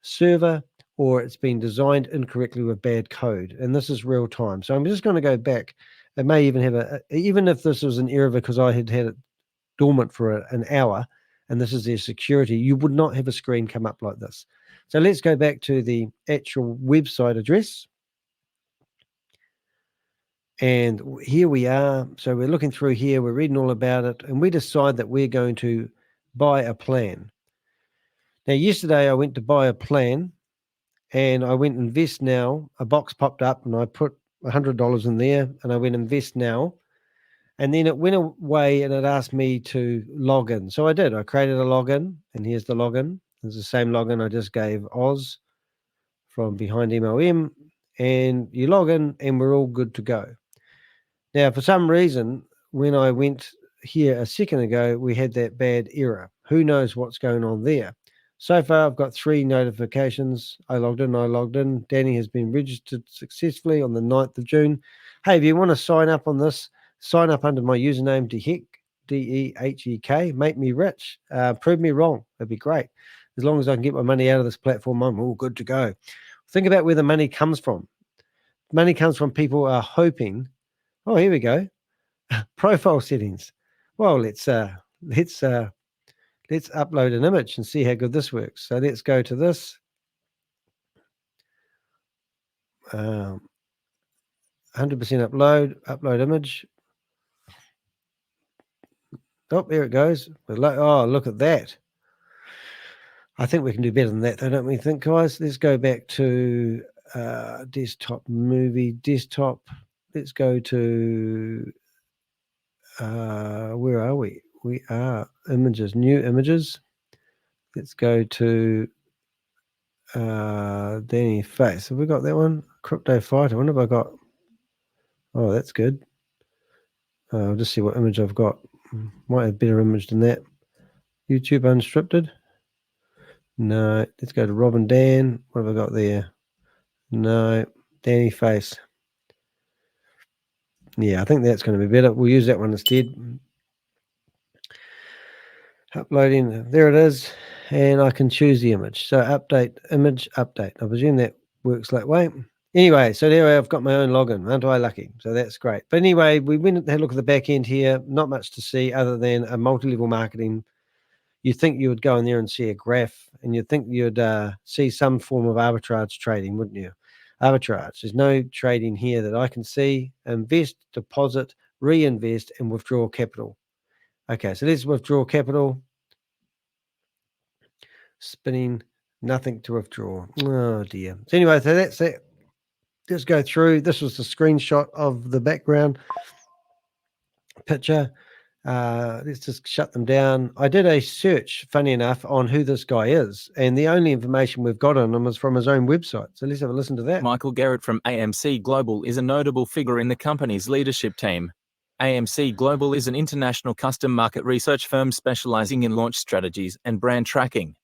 server, or it's been designed incorrectly with bad code. And this is real time. So I'm just going to go back. It may even have even if this was an error because I had it dormant for an hour, and this is their security, you would not have a screen come up like this. So let's go back to the actual website address. And here we are. So we're looking through here, we're reading all about it, and we decide that we're going to buy a plan. Now, yesterday I went to buy a plan and I went invest now. A box popped up and I put $100 in there and I went invest now. And then it went away and it asked me to log in. So I did. I created a login, and here's the login. It's the same login I just gave Oz from behind MLM. And you log in and we're all good to go. Now, for some reason, when I went here a second ago, we had that bad error. Who knows what's going on there? So far, I've got 3 notifications. I logged in. Danny has been registered successfully on the 9th of June. Hey, if you want to sign up on this, sign up under my username, Dehek, D-E-H-E-K. Make me rich. Prove me wrong. That'd be great. As long as I can get my money out of this platform, I'm all good to go. Think about where the money comes from. Money comes from people are hoping. Oh, here we go. Profile settings. Well, let's upload an image and see how good this works. So let's go to this. 100% upload image. Oh, there it goes. Oh, look at that. I think we can do better than that, though, don't we think, guys? Let's go back to desktop movie, desktop. Let's go to, where are we? We are images, new images. Let's go to Danny Face. Have we got that one? Crypto Fighter. I wonder if I got, oh, that's good. I'll just see what image I've got. Might have better image than that. YouTube unscripted. No, let's go to Robin Dan. What have I got there? No, Danny Face. Yeah, I think that's going to be better. We'll use that one instead. Uploading, there it is. And I can choose the image. So update, image, update. I presume that works that way. Anyway, so there I've got my own login. Aren't I lucky? So that's great. But anyway, we went and had a look at the back end here. Not much to see other than a multi-level marketing. You'd think you would go in there and see a graph, and you'd think you'd see some form of arbitrage trading, wouldn't you? Arbitrage. There's no trading here that I can see. Invest, deposit, reinvest, and withdraw capital. Okay, so let's withdraw capital. Spinning, nothing to withdraw. Oh dear. So anyway, so that's it. Let's go through. This was the screenshot of the background picture. Let's just shut them down. I did a search, funny enough, on who this guy is, and the only information we've got on him is from his own website. So let's have a listen to that. Michael Garrett from AMC Global is a notable figure in the company's leadership team. AMC Global is an international custom market research firm specializing in launch strategies and brand tracking.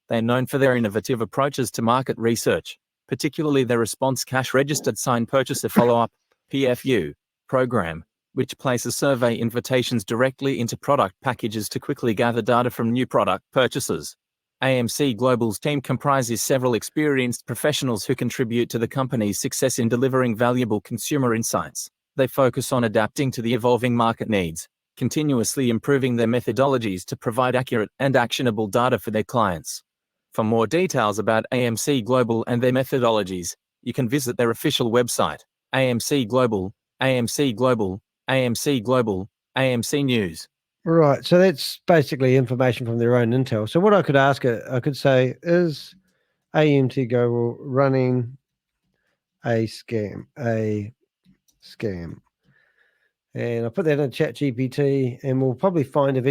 They are known for their innovative approaches to market research, particularly their response cash registered signed purchaser follow-up, PFU, program, which places survey invitations directly into product packages to quickly gather data from new product purchases. AMC Global's team comprises several experienced professionals who contribute to the company's success in delivering valuable consumer insights. They focus on adapting to the evolving market needs, continuously improving their methodologies to provide accurate and actionable data for their clients. For more details about AMC Global and their methodologies, you can visit their official website, AMC Global, AMC Global, AMC Global, AMC News. Right. So that's basically information from their own intel. So what I could ask it, I could say, is AMC Global running a scam? And I'll put that in Chat GPT, and we'll probably find if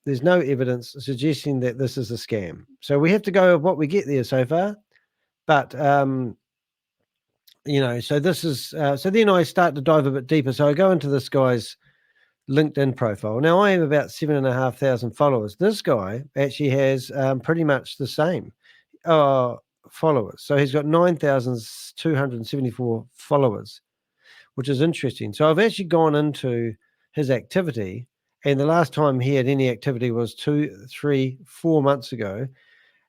there's no evidence suggesting that this is a scam. So we have to go with what we get there so far. But, so this is, so then I start to dive a bit deeper. So I go into this guy's LinkedIn profile. Now I have about 7,500 followers. This guy actually has pretty much the same followers. So he's got 9,274 followers, which is interesting. So I've actually gone into his activity, and the last time he had any activity was 2, 3, 4 months ago.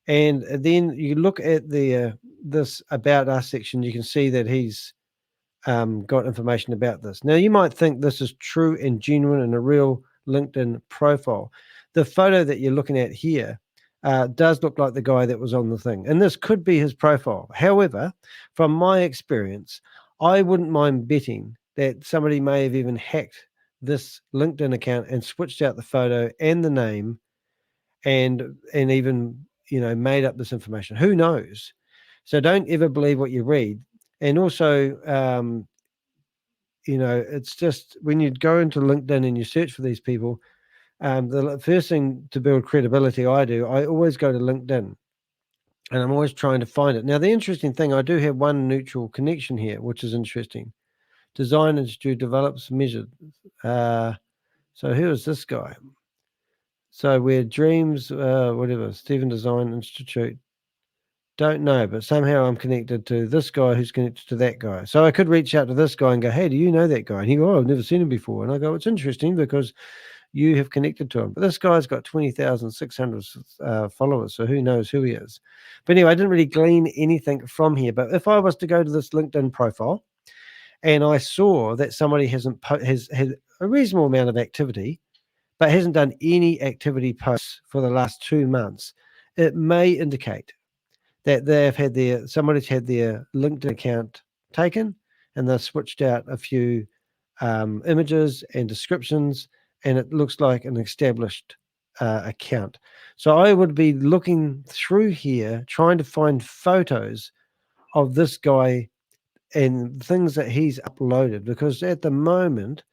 And then you look at this About Us section, you can see that he's got information about this. Now, you might think this is true and genuine and a real LinkedIn profile. The photo that you're looking at here does look like the guy that was on the thing, and this could be his profile. However, from my experience, I wouldn't mind betting that somebody may have even hacked this LinkedIn account and switched out the photo and the name and even, made up this information. Who knows? So don't ever believe what you read. And also, it's just when you go into LinkedIn and you search for these people, the first thing to build credibility I always go to LinkedIn. And I'm always trying to find it. Now, the interesting thing, I do have one neutral connection here, which is interesting. Design Institute develops measured. So who is this guy? So where dreams, Stephen Design Institute. Don't know, but somehow I'm connected to this guy who's connected to that guy. So I could reach out to this guy and go, hey, do you know that guy? And he go, oh, I've never seen him before. And I go, it's interesting because you have connected to him. But this guy's got 20,600 followers, so who knows who he is. But anyway, I didn't really glean anything from here. But if I was to go to this LinkedIn profile and I saw that somebody has had a reasonable amount of activity, but hasn't done any activity posts for the last 2 months, it may indicate that somebody's had their LinkedIn account taken and they've switched out a few images and descriptions, and it looks like an established account. So I would be looking through here, trying to find photos of this guy and things that he's uploaded, because at the moment,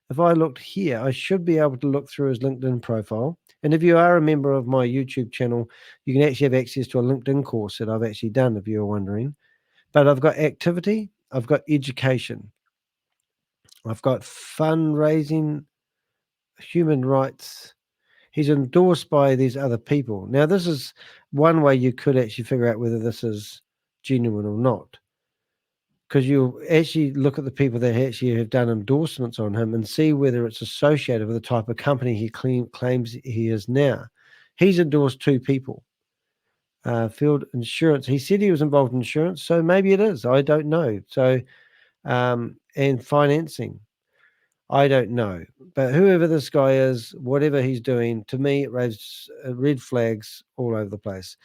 if I looked here, I should be able to look through his LinkedIn profile. And if you are a member of my YouTube channel, you can actually have access to a LinkedIn course that I've actually done, if you're wondering. But I've got activity, I've got education, I've got fundraising, human rights. He's endorsed by these other people. Now, this is one way you could actually figure out whether this is genuine or not, because you actually look at the people that actually have done endorsements on him and see whether it's associated with the type of company he claims he is now. He's endorsed 2 people. Field insurance. He said he was involved in insurance, so maybe it is. I don't know. So, and financing. I don't know. But whoever this guy is, whatever he's doing, to me, it raises red flags all over the place.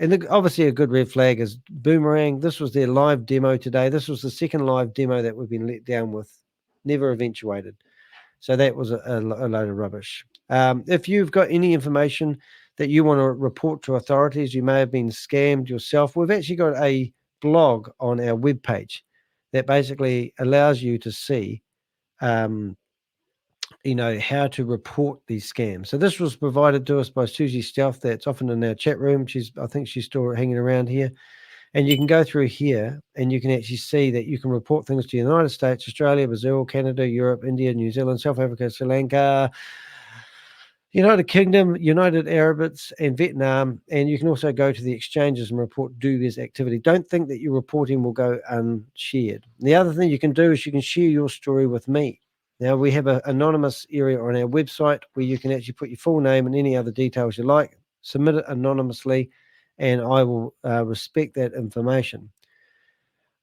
And obviously a good red flag is Boomerang. This was their live demo today. This was the second live demo that we've been let down with. Never eventuated. So that was a load of rubbish. If you've got any information that you want to report to authorities, you may have been scammed yourself, we've actually got a blog on our webpage that basically allows you to see how to report these scams. So this was provided to us by Susie Stealth. That's often in our chat room. I think she's still hanging around here. And you can go through here and you can actually see that you can report things to the United States, Australia, Brazil, Canada, Europe, India, New Zealand, South Africa, Sri Lanka, United Kingdom, United Arabs, and Vietnam. And you can also go to the exchanges and report dubious activity. Don't think that your reporting will go unshared. The other thing you can do is you can share your story with me. Now we have an anonymous area on our website where you can actually put your full name and any other details you like, submit it anonymously, and I will respect that information.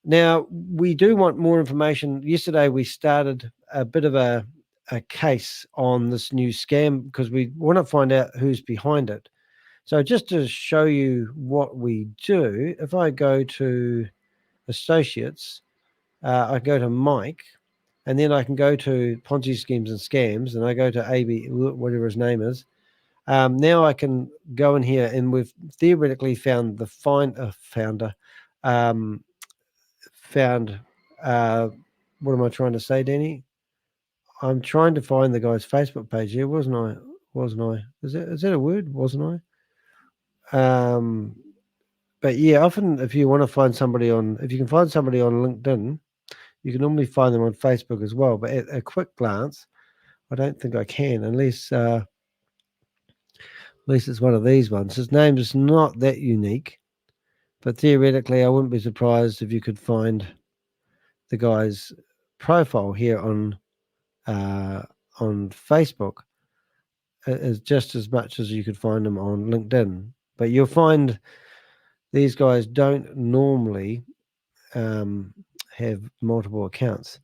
Now, we do want more information. Yesterday, we started a bit of a case on this new scam because we want to find out who's behind it. So just to show you what we do, if I go to associates, I go to Mike, and then I can go to Ponzi schemes and scams, and I go to AB, whatever his name is. Now I can go in here, and we've theoretically found the founder. Found what am I trying to say, Danny? I'm trying to find the guy's Facebook page here, wasn't I? Is that a word? Wasn't I? But yeah, often if you want to find somebody if you can find somebody on LinkedIn, you can normally find them on Facebook as well. But at a quick glance, I don't think I can, unless it's one of these ones. His name is not that unique, but theoretically, I wouldn't be surprised if you could find the guy's profile here on Facebook is just as much as you could find them on LinkedIn. But you'll find these guys don't normally have multiple accounts.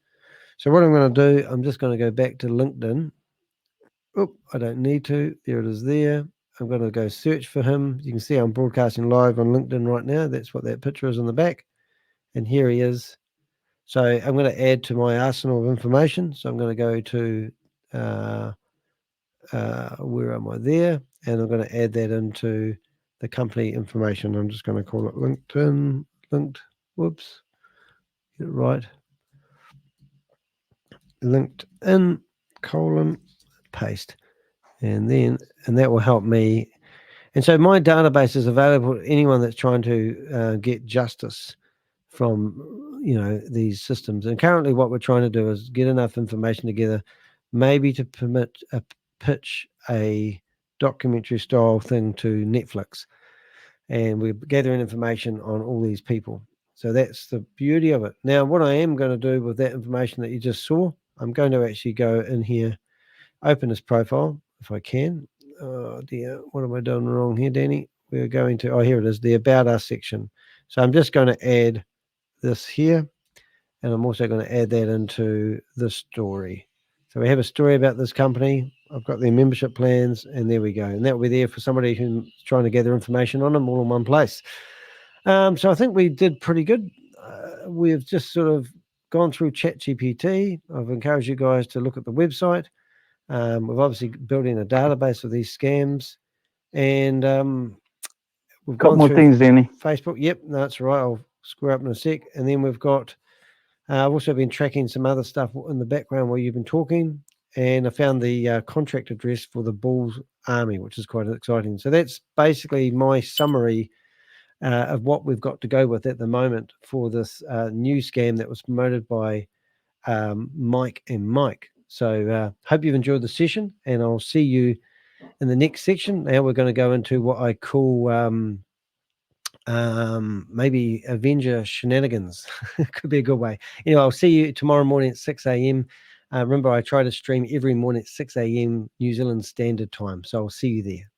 So what I'm going to do, I'm just going to go back to LinkedIn. Oh, I don't need to. There it is there. I'm going to go search for him. You can see I'm broadcasting live on LinkedIn right now. That's what that picture is on the back. And here he is. So I'm going to add to my arsenal of information. So I'm going to go to, where am I there? And I'm going to add that into the company information. I'm just going to call it LinkedIn, whoops, get it right. LinkedIn, paste. And that will help me. And so my database is available to anyone that's trying to get justice from, these systems. And currently what we're trying to do is get enough information together, maybe to pitch a documentary style thing to Netflix. And we're gathering information on all these people. So that's the beauty of it. Now, what I am going to do with that information that you just saw, I'm going to actually go in here, open this profile if I can. Oh dear, what am I doing wrong here, Danny? We're going to, here it is, the About Us section. So I'm just going to add this here, and I'm also going to add that into the story. So we have a story about this company. I've got their membership plans, and there we go. And that will be there for somebody who's trying to gather information on them all in one place. So I think we did pretty good. We've just sort of gone through ChatGPT. I've encouraged you guys to look at the website. We've obviously built in a database of these scams, and we've Couple gone more through things, Danny. Facebook. Yep, no, that's right. I'll square up in a sec. And then we've got, I've also been tracking some other stuff in the background while you've been talking, and I found the contract address for the Bulls Army, which is quite exciting. So that's basically my summary of what we've got to go with at the moment for this new scam that was promoted by Mike and Mike. So hope you've enjoyed the session, and I'll see you in the next section. Now we're going to go into what I call maybe Avenger shenanigans. Could be a good way. Anyway, I'll see you tomorrow morning at 6 a.m. Remember, I try to stream every morning at 6 a.m. New Zealand Standard Time. So I'll see you there.